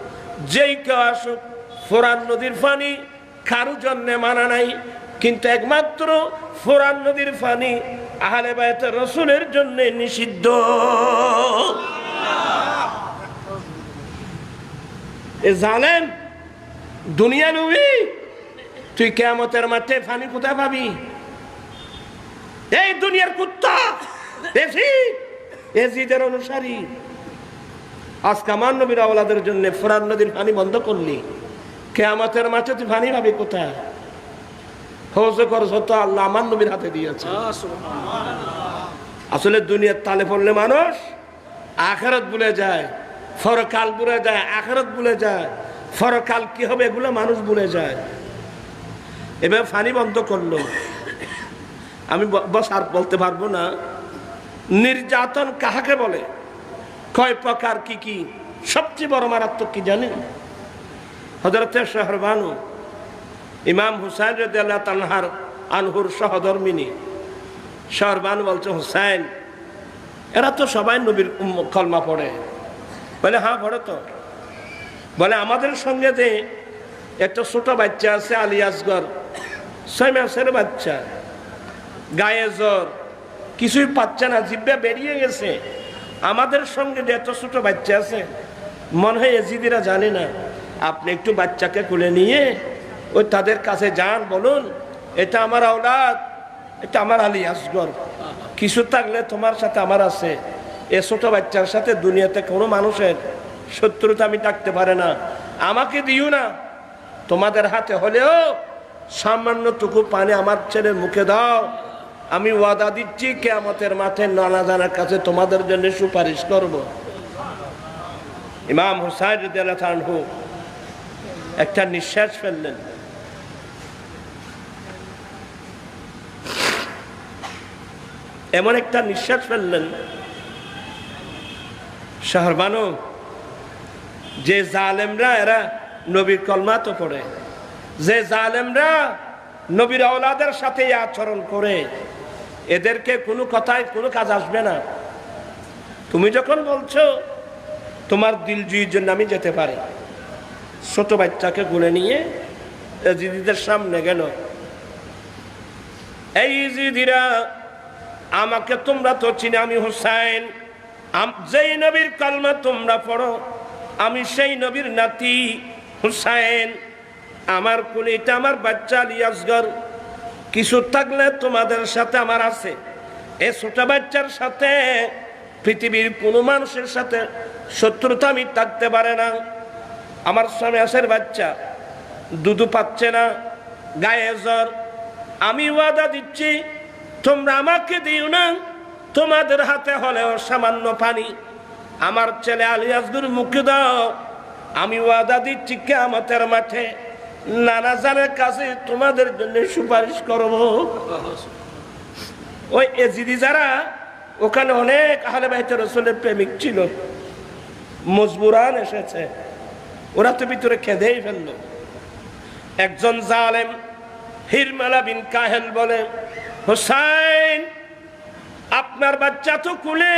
যেই কেউ আসুক, ফোরান নদীর পানি কারো জন্য মানা নাই, কিন্তু একমাত্র ফোরান নদীর পানি আহলে বাইত রাসূলের জন্য নিষিদ্ধ। এ জালেম দুনিয়া নবী, তুই কিয়ামতের মাঠে পানি কোথায় পাবি? এই দুনিয়ার কুত্তা এজিদের অনুসারী, আজকে আমার নবীর আওলাদের জন্য ফোরান নদীর পানি বন্ধ করলি, কিয়ামতের মাঠে তুই পানি পাবি কোথায়? হৌজে খরচ হতো আল্লাহ আমার নবীর হাতে দিয়েছে। আসলে দুনিয়ার তালে পড়লে মানুষ আখিরাত ভুলে যায়, পরকাল ভুলে যায়, আখিরাত ভুলে যায়, পরকাল কি হবে এগুলো মানুষ ভুলে যায়। এবার পানি বন্ধ করলো, আমি বস আর বলতে পারবো না। নির্যাতন কাহাকে বলে, কয় প্রকার, কি কি? সবচেয়ে বড় মারাত্মক কি জানেন? হযরত শাহরবানু ইমাম হুসাইন রাদিয়াল্লাহু তাআলা আনহুর সহধর্মিনী শাহরবানু বলছে, হুসাইন এরা তো সবাই নবীর কলমা পড়ে। বলে হ্যাঁ পড়ে তো। বলে আমাদের সঙ্গে যে একটা ছোট বাচ্চা আছে আলী আসগর, 6 মাসের বাচ্চা, গায়ে জ্বর, কিছুই পাচ্ছে না, জিহ্বা বেরিয়ে গেছে, আমাদের সঙ্গে যে এত ছোট বাচ্চা আছে, মনে হয় এজিদিরা জানে না আপনি একটু বাচ্চাকে কোলে নিয়ে ওই তাদের কাছে যান, বলুন এটা আমার আওলাদ, এটা আমার আলী আসগর, কিছু থাকলে তোমার সাথে আমার আছে। এ ছোট বাচ্চার সাথে দুনিয়াতে কোনো মানুষের শত্রুতা আমি ডাকতে পারে না, আমাকে দিও না। তোমাদের হাতে হলেও সামান্যটুকু পানি আমার ছেলের মুখে দাও, আমি ওয়াদা দিচ্ছি কিয়ামতের মাঠে নানা জানার কাছে তোমাদের জন্য সুপারিশ করব। ইমাম হুসাইন রাদিয়াল্লাহু আনহু একটা নিঃশ্বাস ফেললেন। এমন একটা নিঃশ্বাস ফেললেন, শাহরবানু, যে জালেমরা এরা নবীর কলমা তো পড়ে, যে জালেমরা নবীর আওলাদের সাথে আচরণ করে, এদেরকে কোনো কথায় কোনো কাজ আসবে না। তুমি যখন বলছো তোমার দিলজুইর জন্য আমি যেতে পারি, ছোট বাচ্চাকে কোলে নিয়ে ইজিদিদের সামনে গেল। এই ইজিদিরা, আমাকে তোমরা তো চিনি, আমি হুসাইন, যেই নবীর কলমা তোমরা পড়ো আমি সেই নবীর নাতি হুসাইন, আমার কোলে এটা আমার বাচ্চা আলী আসগর, কিছু থাকলে তোমাদের সাথে আমার আছে। এই ছোট বাচ্চার সাথে পৃথিবীর কোনো মানুষের সাথে শত্রুতা আমি থাকতে পারে না। আমার স্বামী আসার বাচ্চা দুধু পাচ্ছে না, গায়ে জ্বর, আমি ওয়াদা দিচ্ছি তোমরা আমাকে দিও না, তোমাদের হাতে হলেও সামান্য পানি আমার ছেলে আলী আসগর মুখে দাও, আমি ওয়াদা দিচ্ছি কিয়ামতের মাঠে নানা জানের কাছে তোমাদের জন্য সুপারিশ করব। ওই এজিদি যারা ওখানে অনেক আহলে বাইত রাসূলের প্রেমিক ছিল, মজবুরান এসেছে, ওরা তো ভিতরে খেদেই ফেললো। একজন জালেম হিরমালা বিন কাহেল বলে, হুসাইন আপনার বাচ্চা তো কুলে,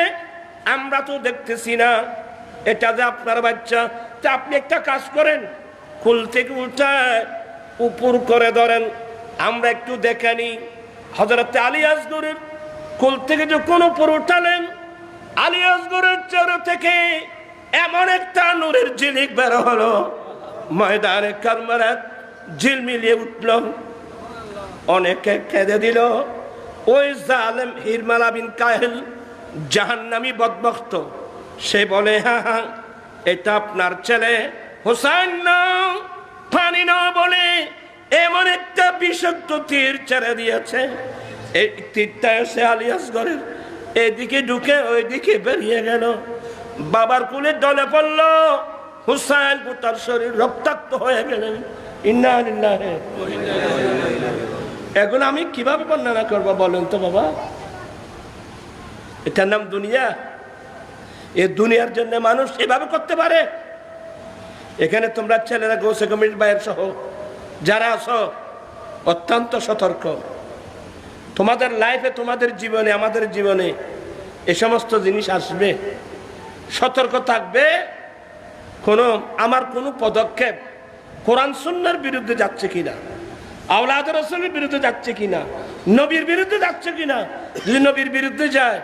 আমরা তো দেখতেছি না এটা যে আপনার বাচ্চা, তা আপনি একটা কাজ করেন, কুল থেকে উঠায় উপর করে ধরেন, আমরা একটু দেখে নি। হযরত আলী আসগরের কুল থেকে যখন উপর উঠালেন, আলী আসগরের চেহারা থেকে এমন একটা নূরের ঝিলিক বের হলো, ময়দানে কারবালায় ঝিলমিলিয়ে উঠল, অনেকে কেঁদে দিল। ওই জালেম হিরমালা বিন কাহেল জাহান্নামী বদবখ্ত, সে বলে হ্যাঁ হ্যাঁ এটা আপনার ছেলে হুসাইন না, পানি না বলে এমন একটা বিষাক্ত তীর ছেড়ে দিয়েছে, এই তীরটা এসে আলী আসগরের এদিকে ঢুকে ওইদিকে বেরিয়ে গেল, বাবার কুলে ডলে পড়ল, হুসাইন তার শরীর রক্তাক্ত হয়ে গেলেন। ইন্না লিল্লাহি। এখন আমি কিভাবে বর্ণনা করবো বলেন তো বাবা? এটার নাম দুনিয়া। এই দুনিয়ার জন্য মানুষ এভাবে করতে পারে? এখানে তোমরা ছেলেরা গৌসে কমিটির বাইর সহ যারা আছো অত্যন্ত সতর্ক। তোমাদের লাইফে, তোমাদের জীবনে, আমাদের জীবনে এ সমস্ত জিনিস আসবে, সতর্ক থাকবে। আমার কোনো পদক্ষেপ কোরআন সুন্নাহর বিরুদ্ধে যাচ্ছে কিনা, আওলাদ রাসূলের বিরুদ্ধে যাচ্ছে কিনা, নবীর বিরুদ্ধে যাচ্ছে কিনা। যদি নবীর বিরুদ্ধে যায়,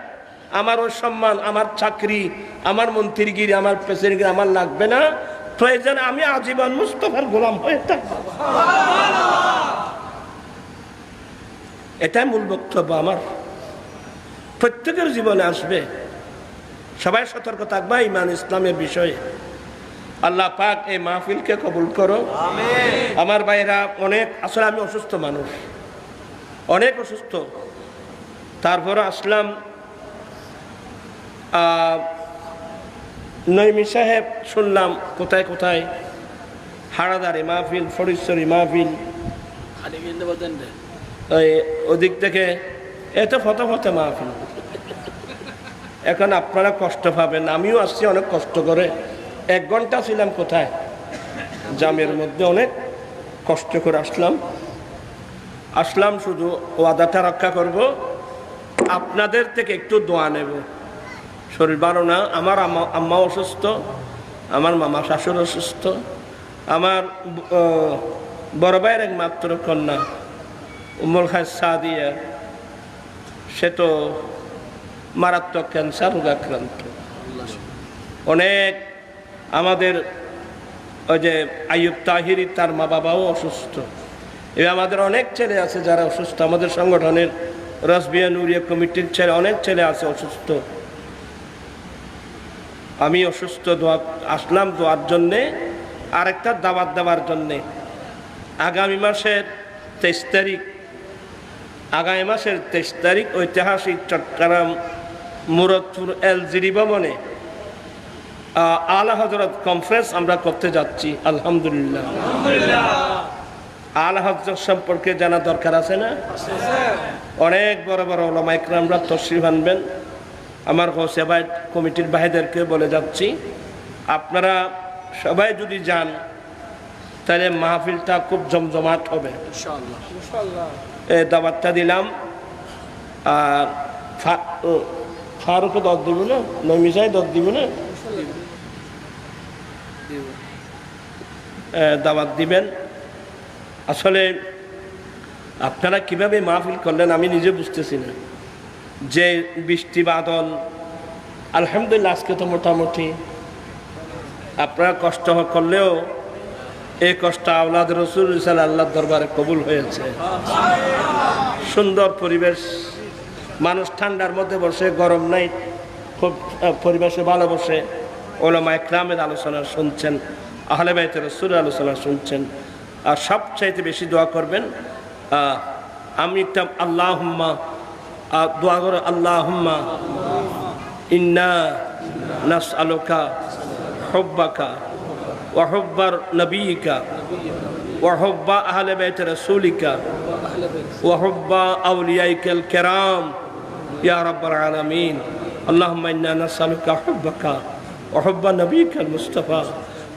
আমার ওই সম্মান, আমার চাকরি, আমার মন্ত্রীগিরি, আমার প্রেসিডেন্টগিরি আমার লাগবে না, প্রয়োজন আমি আজীবন মুস্তাফার গোলাম হয়ে থাকব। এটাই মূল বক্তব্য আমার। প্রত্যেকের জীবনে আসবে, সবাই সতর্ক থাকবে ঈমান ইসলামের বিষয়ে। আল্লাহ পাক এই মাহফিলকে কবুল করো। আমার ভাইরা অনেক, আসলে আমি অসুস্থ মানুষ, অনেক অসুস্থ, তারপরে আসলাম। নইমি সাহেব শুনলাম কোথায় কোথায় হাড়াদারি মাহফিল, ফরিদচরি মাহফিল, ওদিক থেকে এত ফতে ফতে মাহফিল। এখন আপনারা কষ্ট পাবেন, আমিও আসছি অনেক কষ্ট করে। 1 ঘন্টা ছিলাম কোথায়, জামের মধ্যে, অনেক কষ্ট করে আসলাম শুধু ওয়াদাটা রক্ষা করব, আপনাদের থেকে একটু দোয়া নেব। শরীর ভালো না, আমার আম্মা অসুস্থ, আমার মামা শাশুর অসুস্থ, আমার বড় ভাইয়ের একমাত্র কন্যা উম্মুল খায়ের সাদিয়া, সে তো মারাত্মক ক্যান্সার রোগাক্রান্ত। অনেক আমাদের ওই যে আইয়ুব তাহিরি, তার মা বাবাও অসুস্থ। এবার আমাদের অনেক ছেলে আছে যারা অসুস্থ, আমাদের সংগঠনের রাসবিয়া নুরিয়া কমিটির ছেলে অনেক ছেলে আছে অসুস্থ। আমি অসুস্থ, আসলাম দোয়ার জন্যে, আরেকটা দাওয়াত দেওয়ার জন্যে। আগামী মাসের 23 তারিখ ঐতিহাসিক চট্টগ্রাম মুরাদপুর এলজিডি ভবনে আলা হযরত কনফারেন্স আমরা করতে যাচ্ছি। আলহামদুলিল্লাহ। আলা হযরত সম্পর্কে জানা দরকার আছে না? অনেক বড় বড় উলামা ইকরামরা তশরিফ আনবেন। আমার গৌসিয়াবাদ কমিটির ভাইদেরকে বলে যাচ্ছি, আপনারা সবাই যদি যান তাহলে মাহফিলটা খুব জমজমাট হবে ইনশাআল্লাহ। এই দাওয়াতটা দিলাম। আর ফারুকও দর দিব না, নমিসাই দর দিব না, দাওয়াত দিবেন। আসলে আপনারা কিভাবে মাহফিল করলেন আমি নিজে বুঝতেছি না। যে বৃষ্টি বাদল, আলহামদুলিল্লাহ আজকে তো মোটামুটি আপনারা কষ্ট করলেও এই কষ্ট আওলাদ রসুল আল্লাহর দরবারে কবুল হয়েছে। সুন্দর পরিবেশ, মানুষ ঠান্ডার মধ্যে বসে, গরম নাই, খুব পরিবেশে ভালো বসে উলামা ইকরামের আলোচনা শুনছেন, আহলে বাইতের রাসূলের আলোচনা শুনছেন। আর সবচাইতে বেশি দোয়া করবেন। আমি একটা আল্লাহুম্মা দোয়া করো, আল্লাহুম্মা ইন্না নাসআলুকা হুব্বাকা ওয়া হুব্বার নবিয়িকা ওয়া হুব্বা আহলে বাইত রাসূলিকা ওয়া হুব্বা আউলিয়াইকাল কিরাম ইয়া রাব্বাল আলামিন। আল্লাহুম্মা ইন্না নাসআলুকা হুব্বাকা ওয়া হুব্বা নবিয়িকাল মুস্তাফা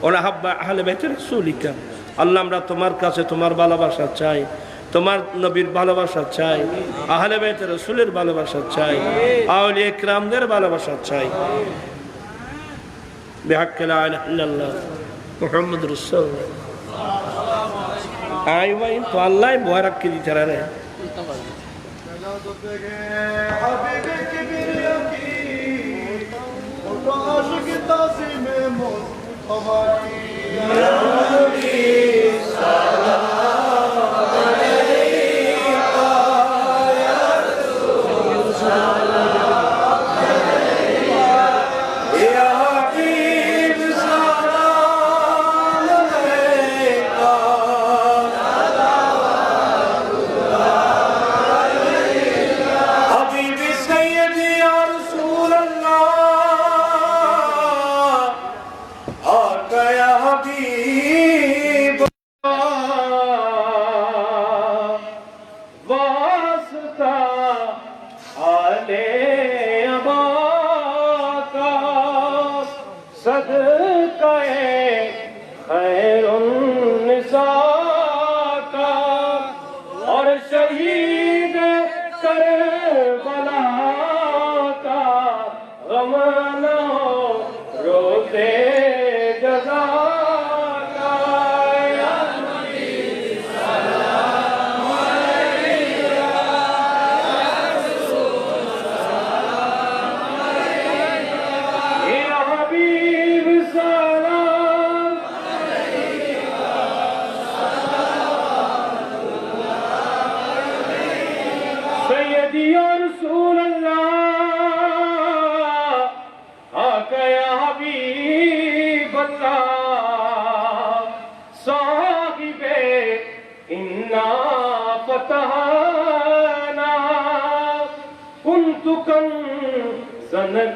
ওয়া হুব্বা আহলে বাইত রাসূলিকা। আল্লাহ, আমরা তোমার কাছে তোমার ভালোবাসা চাই, তোমার নবীর ভালোবাসা চাই, আহলে বাইতের রাসূলের ভালোবাসা চাই, আউলিয়া ইকরামদের ভালোবাসা চাই। বিহাক্কি লা ইলাহা ইল্লাল্লাহ মুহাম্মাদুর রাসূলুল্লাহ। আই ভাই তো আল্লাহ ভয় রাখি দিতে রে।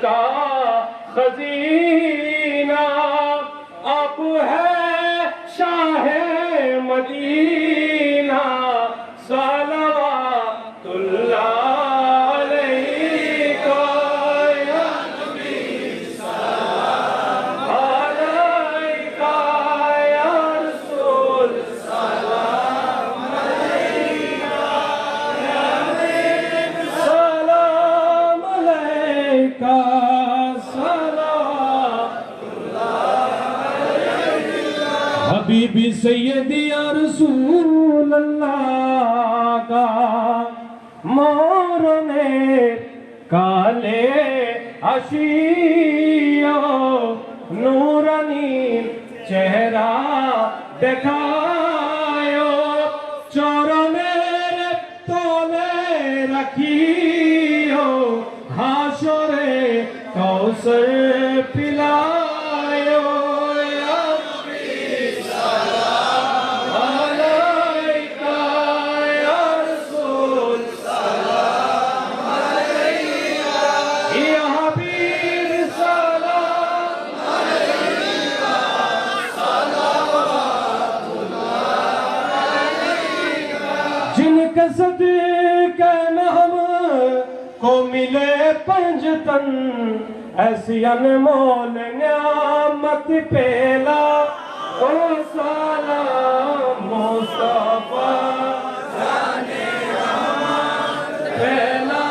का खजीना आप है शाह मदीना सलवातुल्लाह अलैका या नबी सलाम अलैका या रसूल सलाम अलैका या नबी सलाम अलैका हबीबी सैयदी या रसूल अल्लाह का मोरने काले अशियो नूरानी चेहरा দেখায়ো চরণের তলে রাখিও হাসরে কৌসর পিলায়ো ইয়া নবী সালাম আলাইকা ইয়া রাসূল সালাম আলাইকা ইয়া হাবিব সালাম আলাইকা जिनके सदके में हम को मिले पंजतन ऐसी अनमोल नियामत पेला ओ सलाम मुस्तफा जाने रहमत पेला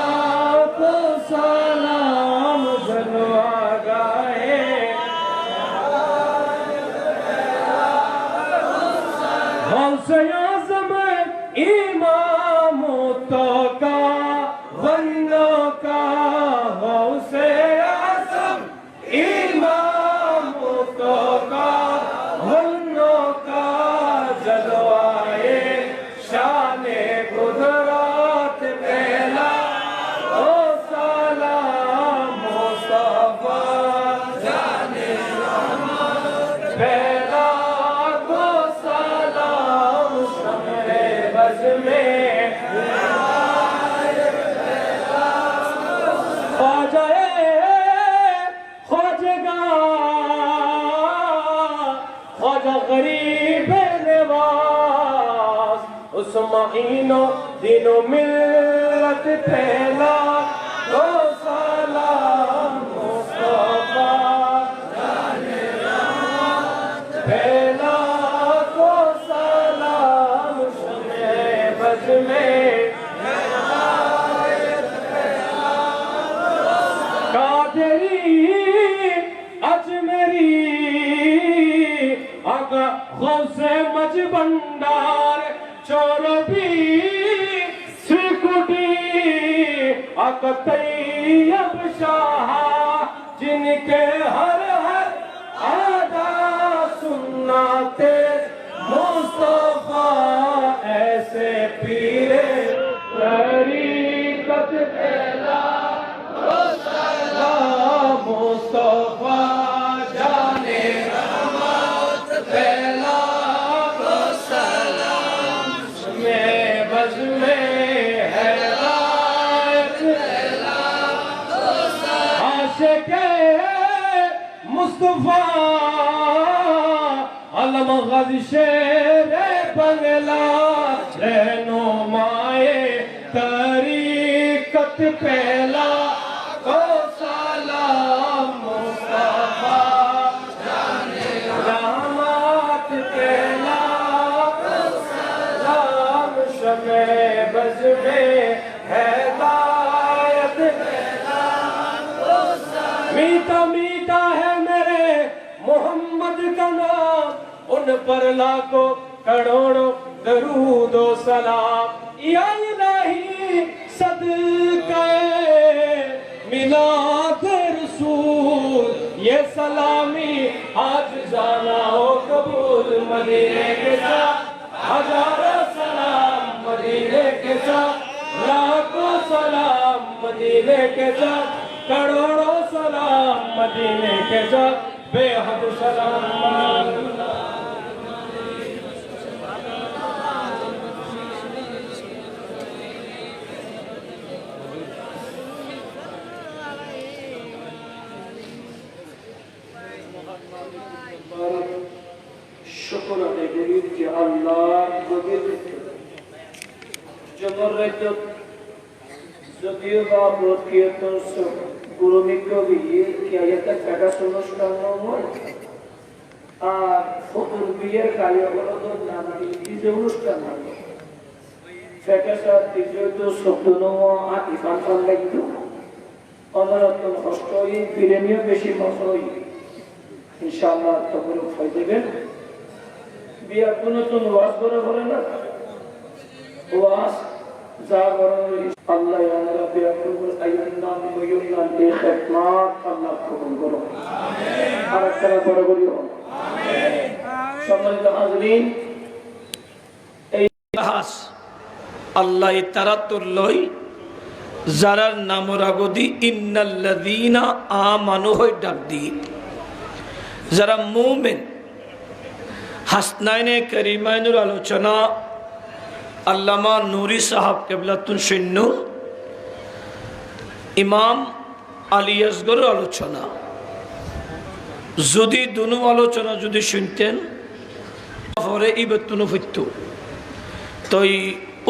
को सलाम जलवा गाए हौसे आज़म इमामों तो का बंदों का हौसे आज़म इमामों तो का बंदों का जलवाए शाने कुदरत पहला ओ सलाम मुस्तफा जाने रहमत पहला को सलाम शम्मे बज़ में ख्वाजाए ख्वाजगा ख्वाजा गरीब नवाज उस महीनो दिनों मिल्लत पहला ओ सलाम मुस्तफा जाने रहमत पहला को सलाम शम्मे बज़ में कादरी अजमेरी आका गौसे मज भंडार चोरबी सिकुटी आका तैयब शाह जिनके हर हर आदा सुन्नते मुस्तफा ऐसे पीरे तरीकत पहला मुस्तफा जाने रहमत पहला को सलाम में बज़ में है रायत पहला को सलाम आशिक़े मुस्तफा अलम गाज़ी शेर बंगला रहनुमाए तरीकत पहला को सलाम मुस्तफा जाने रहमत पहला को सलाम शम्मे बज़ में हिदायत पहला को सलाम मीठा मीठा है मेरे मोहम्मद का नाम उन पर लाखों करोड़ों दरूद व सलाम या इलाही सदक़े मिलाद रसूल ये सलामी आज जाना हो कबूल मदीने के साथ हजारों सलाम मदीने के साथ लाखों सलाम मदीने के साथ करोड़ों सलाम मदीने के साथ बेहद सलाम शुक्र अदा करी कि अल्लाह गभीर जबरदस्त যদিও বা প্রক্রিয়াত গুরুমিক বিয়ে কি একটা টাকা অনুষ্ঠান নয় আর ফতুর বিয়ের কার্যকলাপ নানা যে অনুষ্ঠান হয় সেটা তৃতীয়ত শব্দনম আতিফান লাগতো অনরত্ন কষ্ট এই বিরেনীয় বেশি মশাই ইনশাআল্লাহ তখন ফাই দেবেন বিয়ার কোনো নতুন ওয়াজ করে না ওয়াজ যা বড় আল্লাহ আমরা বিয়াকুল আইয়ান্নাম ওয়ুন্নান এই খিদমত আল্লাহ কবুল করুন আমিন আর একটা বড় করিও আমিন সম্মানিত হাজরিন, ইতিহাস আল্লাহ তারা তোর লই যারা নামরাগদি ইন্নাল্লাযীনা আমানু হই ডাক দি, যারা মুমিন। হাসনাইনে কারিমাইনুর আলোচনা আল্লামা নুরি সাহাব কেবলাতুন শূন্য, ইমাম আলী আসগর আলোচনা। যদি দুনো আলোচনা যদি শুনতেন পরে ইবেতুন হইত তই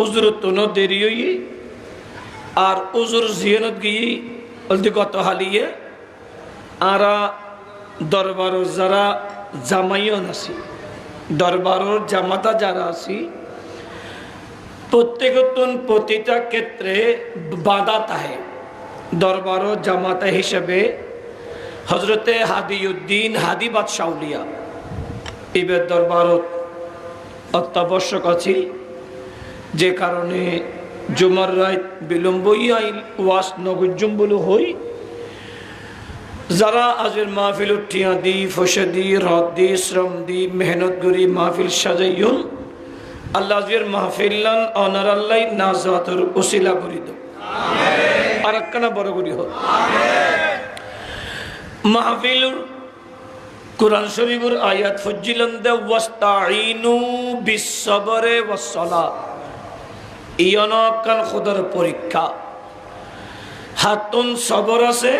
উজরতুন দেরি হই আর উজুর জিয়ানত গিয়ে অলদি গত হালিয়ে আরা দরবারর যারা জামাইয়ন আছি, দরবারর জামাতা যারা আছি, প্রত্যেকতন প্রতিটা ক্ষেত্রে বাধা তাহে। দরবারর জামাতা হিসেবে হজরতে হাদিউদ্দিন হাদি বাদশাউলিয়া ইবের দরবারত অত্যাবশ্যক আছি, যে কারণে জুমার রাত বিলম্ব আইল ওয়াস নগজুম বলে হই। যারা আজের মাহফিল উঠিয়া দি ফসে দি রদ দি শ্রম দি মেহনত করি মাহফিল সাজাইন, আল্লাহ আজের মাহফিল্লান অনার আল্লাহ নাজাতর ওসিলা করি দো, আর একখানা বড় করি হোক। মাহফিলুর কুরআন শরীফের আয়াত ফজিলান দে ওয়াস্তাঈনু বিসসবরে ওয়াসসালাত, ইয়নকান খুদার পরীক্ষা। হাতুন সবর আছে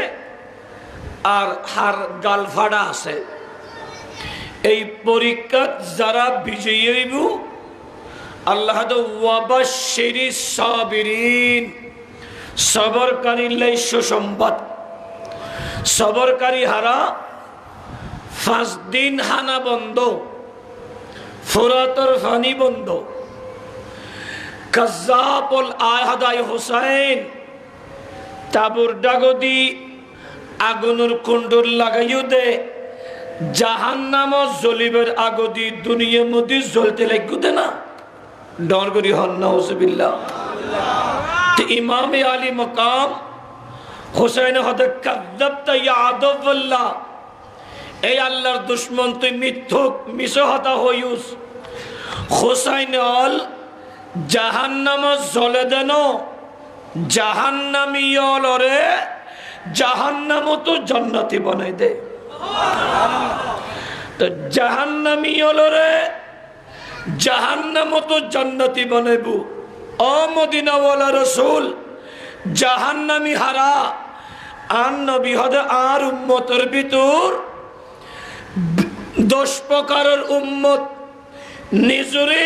আর হার গালফাড়া আছে। এই পরীক্ষা যারা বিজয়ী হইব আল্লাহ ওয়াবাশশিরিস সাবিরিন, সবরকারী লাই সুসংবাদ। সবরকারী হারা 5 দিন হানা বন্ধ, ফুরাতর ফানি বন্ধ। কাজ্জাবুল আহাদাই হুসাইন তাবুর ডাগদি আগুনের কুণ্ডুর লাগাইও দে, জাহান্নাম জ্বলিবের আগদি দুনিয়ার মধ্যে জ্বলতে লাগু দে না, ডর করি হন নাউজুবিল্লাহ। ইমামে আলী মকাম হুসাইন হদে কাযযাবতা ইয়া আদুল্লাহ, এই আল্লাহর দুশমন তুই মিথ্যুক মিশহতা হইউস। হুসাইন অল জাহান্নাম জ্বলে দেন, জাহান্নামীয়লরে জাহান্নাম তো জান্নাতি বানাই দে। তো জাহান্নামীয়লরে জাহান্নাম তো জান্নাতি বানাইব। ও মদিনাওয়ালা রাসূল, জাহান্নামী হারা আর নবী হদে আর উম্মতের ভিতর 10 প্রকারের উম্মত নিজরে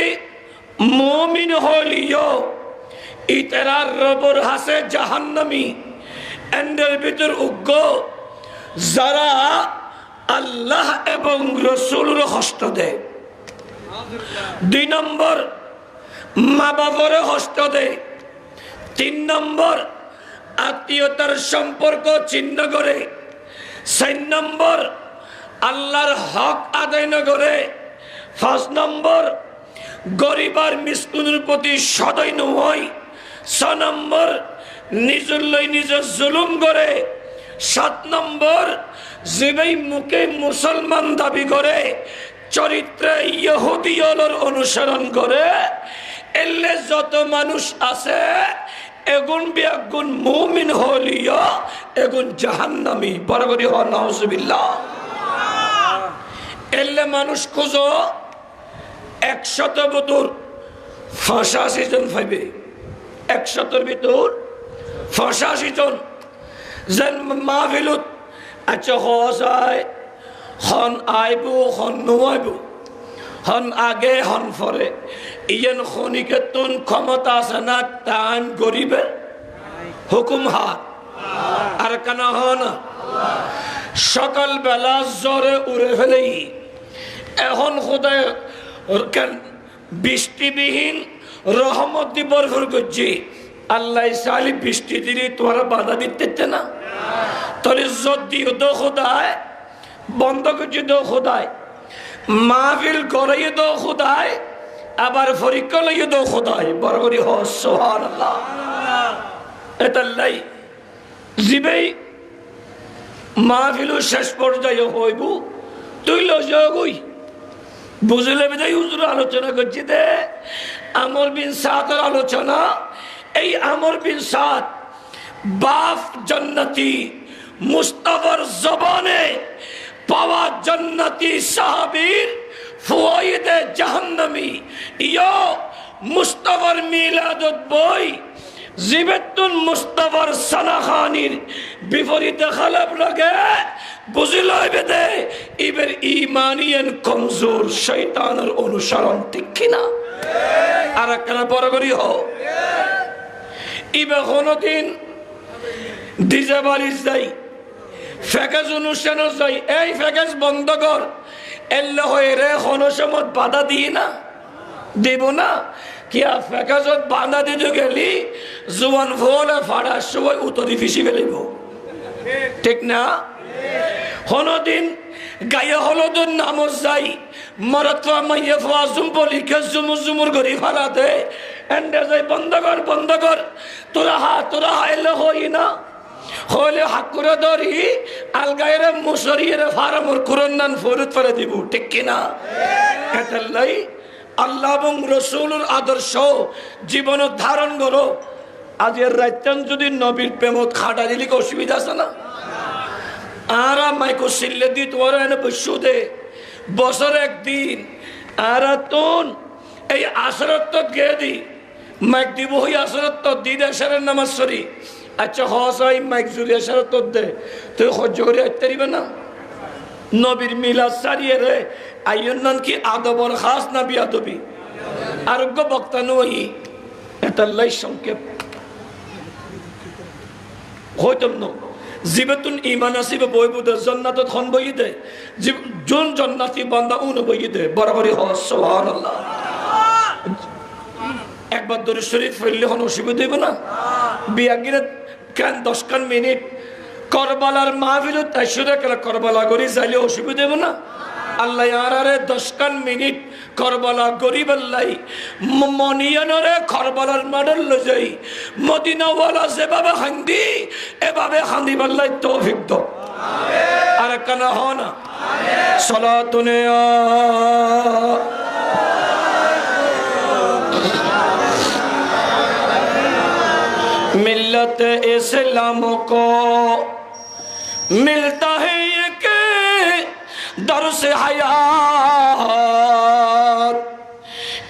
মুমিন হলিও ইতরার রবর হাসে জাহান্নামী এন্ডের ভিতর উগ্র যারা আল্লাহ এবং রসুলের হস্ত দেয়। 2 নম্বর মা বাবার হস্ত দেয়। 3 নম্বর আত্মীয়তার সম্পর্ক ছিন্ন করে। 4 নম্বর আল্লাহর হক আদায় না করে। 5 নম্বর গরিবার মিসকিনের প্রতি সদয় নয়। 6 নম্বর নিজের লই নিজের জুলুম করে। 7 নম্বর যেই মুখে মুসলমান দাবি করে চরিত্রে ইহুদিয়লর অনুসরণ করে। এলে যত মানুষ আছে এগুন বিয়াগুন মুমিন হলিও এগুন জাহান্নামী বরাবরই হ নাউজুবিল্লাহ। এলে মানুষ খুঁজো 100 ভিতর 85 জন পাইবে। 100 ভিতর 85 জন যেন মাহফিলত আচ্ছা হয় হন আইব হন নোয়াইব, হন আগে হন পরে। ইয়েন খনিকে তুন ক্ষমতা আছে না টাইম গরিবে হুকুম হাত আর কানা হন সকাল বেলা জ্বরে উড়ে ফেলেই এখন খোদায় বৃষ্টিবিহীন রহমত দি বরফর করছি। আল্লাহ সালি বৃষ্টি দিলে তোমরা বাধা দিতে না, তাহলে যদি দো খোদায় বন্ধ করছি দো খোদায়, মাহফিল করাইয়ে দো খোদায়, আবার পরীক্ষা লইয়ে দো খোদায়। বড় করি হ সুবহানাল্লাহ। এতাল্লাই জিবেই মাহফিল শেষ পর্যায়ে হইব তুই লই বুঝলে বিদায় হুজুর আলোচনা করছি দে আমর বিন সাদের আলোচনা। এই আমর বিন সাদ বাপ জান্নাতি, মুস্তাফার জবানে পাওয়া জান্নাতি সাহাবীর ফুয়াইদে জাহান্নামী ইয়ো মুস্তাফার মিলাদত বই জিবেতুন মুস্তাফার সানাখানির বিপরীতে খালাপ লাগে বুঝিল বেদে ইবের ইমানিয়ান কমজোর শয়তানের অনুসরণ ঠিক কিনা? আর একখানা বড় করি হো ইবে কোনদিন ডিজে বাড়ি যাই, ফ্যাকাজ অনুষ্ঠানও যাই, এই ফ্যাকাজ বন্ধ কর এল্লা হয়ে রে কোনো সময় বাধা দিয়ে না দেব না কিয়া ফ্যাকাজত বাধা দিতে গেলি জোয়ান ভোলে ফাড়ার সময় উতরি ফিসি ফেলিব ঠিক না? কোনদিন গায়ে হলুদের নামত যাই মরতফা মাইয়ে ফোয়া জুম্পলিকে জুমুর জুমুর করি ফালা দে এন্ডে যাই বন্ধ কর তোরা হা এলে হই না হলে হাকুরে ধরি আলগাইরে মুসরিয়ে ফারামুর কুরন্নান ফরুদ ফেলে দিব ঠিক কিনা? এটাই আল্লাহ এবং রসুলের আদর্শ জীবন ধারণ করো। আজের রাইতান যদি নবীর প্রেমত খাটা দিলে কি অসুবিধা আছে না? আর মাইকো সিল্লে দি তোমার এনে বসু দে বছর একদিন আর তোন এই আসরত গিয়ে দি মাইক দিব হই আসরত দি দেশের নামাজ সরি আচ্ছা হসাই মাইক জুড়ে আসরত দে তুই সহ্য করে আসতে পারিবে না? নবীর মিলাদ সারিয়ে রে আইয়ন কি আদবর খাস না বিয়াদবি আরোগ্য বক্তা নই এটাই সংক্ষেপ হইতম ন জীবেতুন ইমান আসিবে বইবুদে জান্নাতত খন বই দে যোন জান্নাতি বান্দা উন বই দে বরাবরই হ সুবহানাল্লাহ। একবার দরুদ শরীফ পড়লে হন অসুবিধা হইব না? বিয়াগিরে কেন 10 মিনিট করবালার মাহফিলত আইসুরে কেলা করবালা করি যাইলে অসুবিধা হইব না? আল্লাহ আরে 10 মিনিট করবালা গরিব আল্লাহ মনিয়ানরে করবালার মডেল লো যাই মদিনাওয়ালা যেভাবে হান্দি এভাবে হান্দি বাল্লাই তৌফিক দাও আর কেন হ না সালাতুনে मिल्लत इस्लाम को मिलता है ये के दर से हयात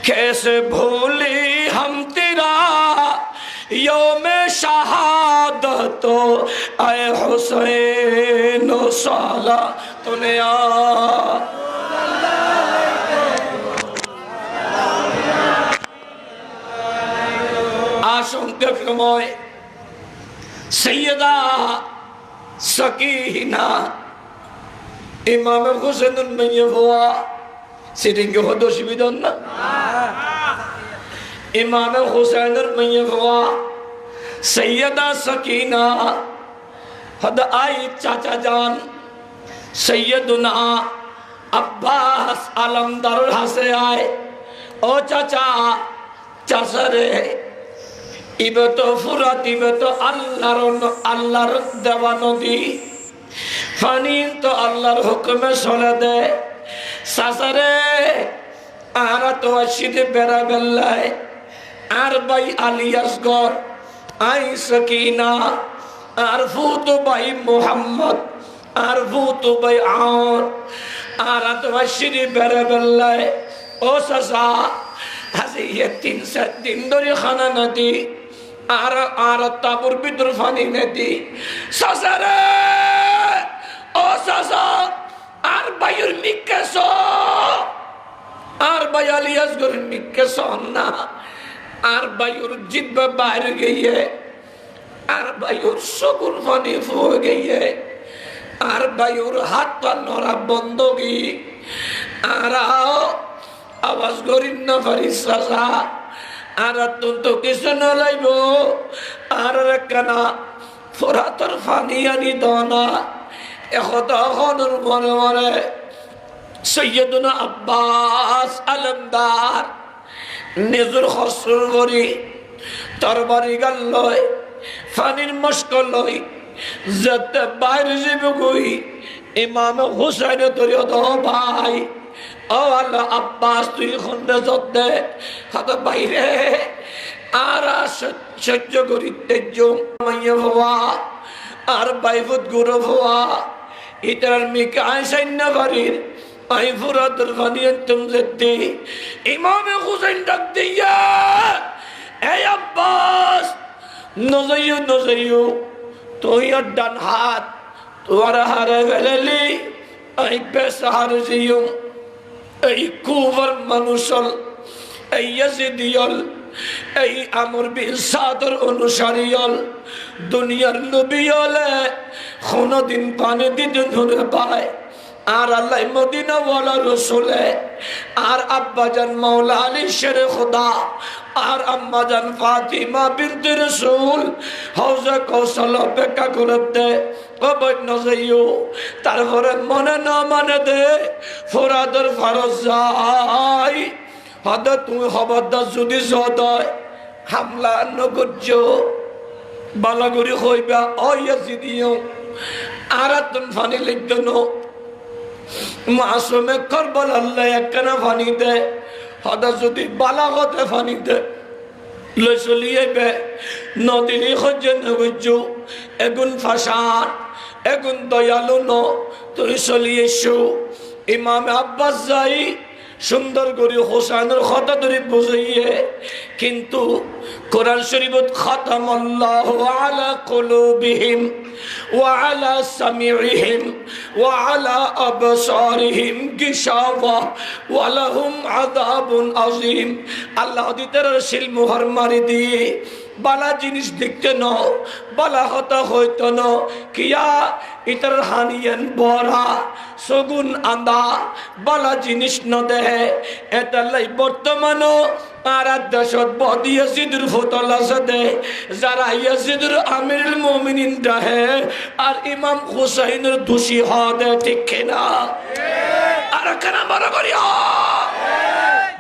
कैसे भूली हम तेरा यौम शहादत आए हुसैन साला तूने সংক্ষেপ সময় সৈয়দা সকিনা ইমাম হুসেনুল মাইয়া হওয়া সেদিনকে হতো অসুবিধা না? ইমাম হুসেনুল মাইয়া হওয়া সৈয়দা সকিনা হদ আই চাচা জান সৈয়দুনা আব্বাস আলমদার হাসে আয় ও চাচা চাচারে ইবে তো ফুরাত ইবে তো আল্লাহর দেওয়া নদী পানি তো আল্লাহর হুকুমে চলে দে সাসারে আর তো আসিতে বেড়া বেল্লায় আর ভাই আলিয়াসগর আই সকিনা আর ফুত ভাই মোহাম্মদ আর ফুত ভাই আর তো আসিতে বেড়া বেল্লায় ও সাসা হাসি 3-4 দিন ধরে খানা নদী আর তাপুর ভিতর ফানি নেতি সাসারে ও সাসা আর বাইর মিকেছ আর ভাই আলিয়াস গর মিকেছ না আর বাইর জিব্বা বাইরে গিয়ে আর বাইর সকুর ফানি ফুয়ে গিয়ে আর বাইর হাত পা নড়া বন্ধ গি আর আওয়াজ করিন না পারিস সাসা আর তো কিছু নলাইব আর কানা ফোরাতর ফানি আনি দনা এখন মনে মনে সৈয়দুনা আব্বাস আলমদার নিজের খসর করি তরবারি গাল লয় ফানির মস্ক লয় যাতে বাইরে যাবে কই ইমাম হুসাইন তরিয়ত ভাই ও আল্লাহ আব্বাস তুই খন্ডে যত্নে হাত বাইরে আর সহ্য করি তেজ মাইয়া হওয়া আর বাইফুত গৌরব হওয়া এটার মেয়েকে আইসাইন বাড়ির আই ফুরাতের ফানিয়ে তুম যেতে ইমামে হুসেন ডাক দিয়া এই আব্বাস নজাইও তুই আর ডান হাত তোমার হারে ফেলেলি এই পেশা হারে যাইও এই কুফর মানুষল এই ইয়াজিদিয়ল এই আমর বিন সাদর অনুসারীয়ল দুনিয়ার নবীয়লে কোনদিন পানি দিতে ধরে পায় আর আল্লাহ মদিনা ওয়ালা রাসূলে আর আব্বাজান মাওলা আলী শেরে খোদা আর আম্মাজান ফাতিমা বিনতে রাসূল হাউজে কৌশল অপেক্ষা করতে অবৈধ যাইও তারপরে মনে না মানে দে ফরাদর ফরজ যাই হদ তুমি খবরদার যদি সদয় হামলা নগর্য বালাগুড়ি হইবা অয়াসি দিও আর তুমি ফানি লিখদ মাসুমে করবল আল্লাহ একখানা ফানি দে হদা যদি বালাগতে ফানি দে লই চলিয়েবে নদীনি সহ্য নগর্য এগুন ফাঁসান এগুন দয়ালু ন তুই চলিয়েছো ইমাম আব্বাস যাই সুন্দর করে হোসেনের কথা ধরে বুঝাইয়ে কিন্তু কোরআন শরীফত খাতামাল্লাহু আলা কুলুবিহিম ওয়া আলা সামিইহিম ওয়া আলা আবসারিহিম গিশাওয়া ওয়া লাহুম আযাবুন আযীম আল্লাহ দিতের শিল মোহর মারি দিয়ে বালা জিনিস দেখতে ন বালা হতা হইতো ন কিয়া ইতার হানিয়ান বরা সগুন আন্দা বালা জিনিস ন দেহে এটালাই বর্তমান আর দেশত বদি ইয়াজিদুর ফতল আছে যারা ইয়াজিদুর আমিরুল মুমিনিন দেহে আর ইমাম হুসাইনের দোষী হদে ঠিক কিনা আর কেন মনে করি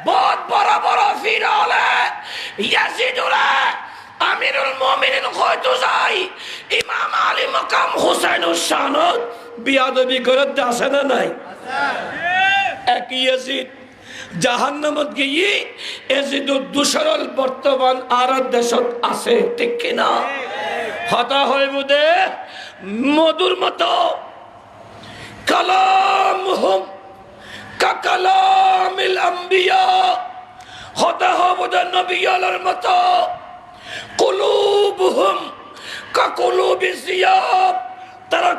বহুত বড় বড় ফিরলে ইয়াজিদুরে আমিরুল মুমিনিন কইতো যাই ইমাম আলী মাকাম হুসাইনের শানত বিয়াদবি করে আছে না নাই এক ইয়াজিদ জাহান্নামত গিয়ে ইয়াজিদুর দুশরল বর্তমান আর দেশত আছে ঠিক কিনা হতা হইব দে মধুর মতো কালামহুম কাকালামিল আম্বিয়া হতা হইব দে নবিয়ালের মতো কুলুবহুম কাকুলুবিস সিয়াব তারা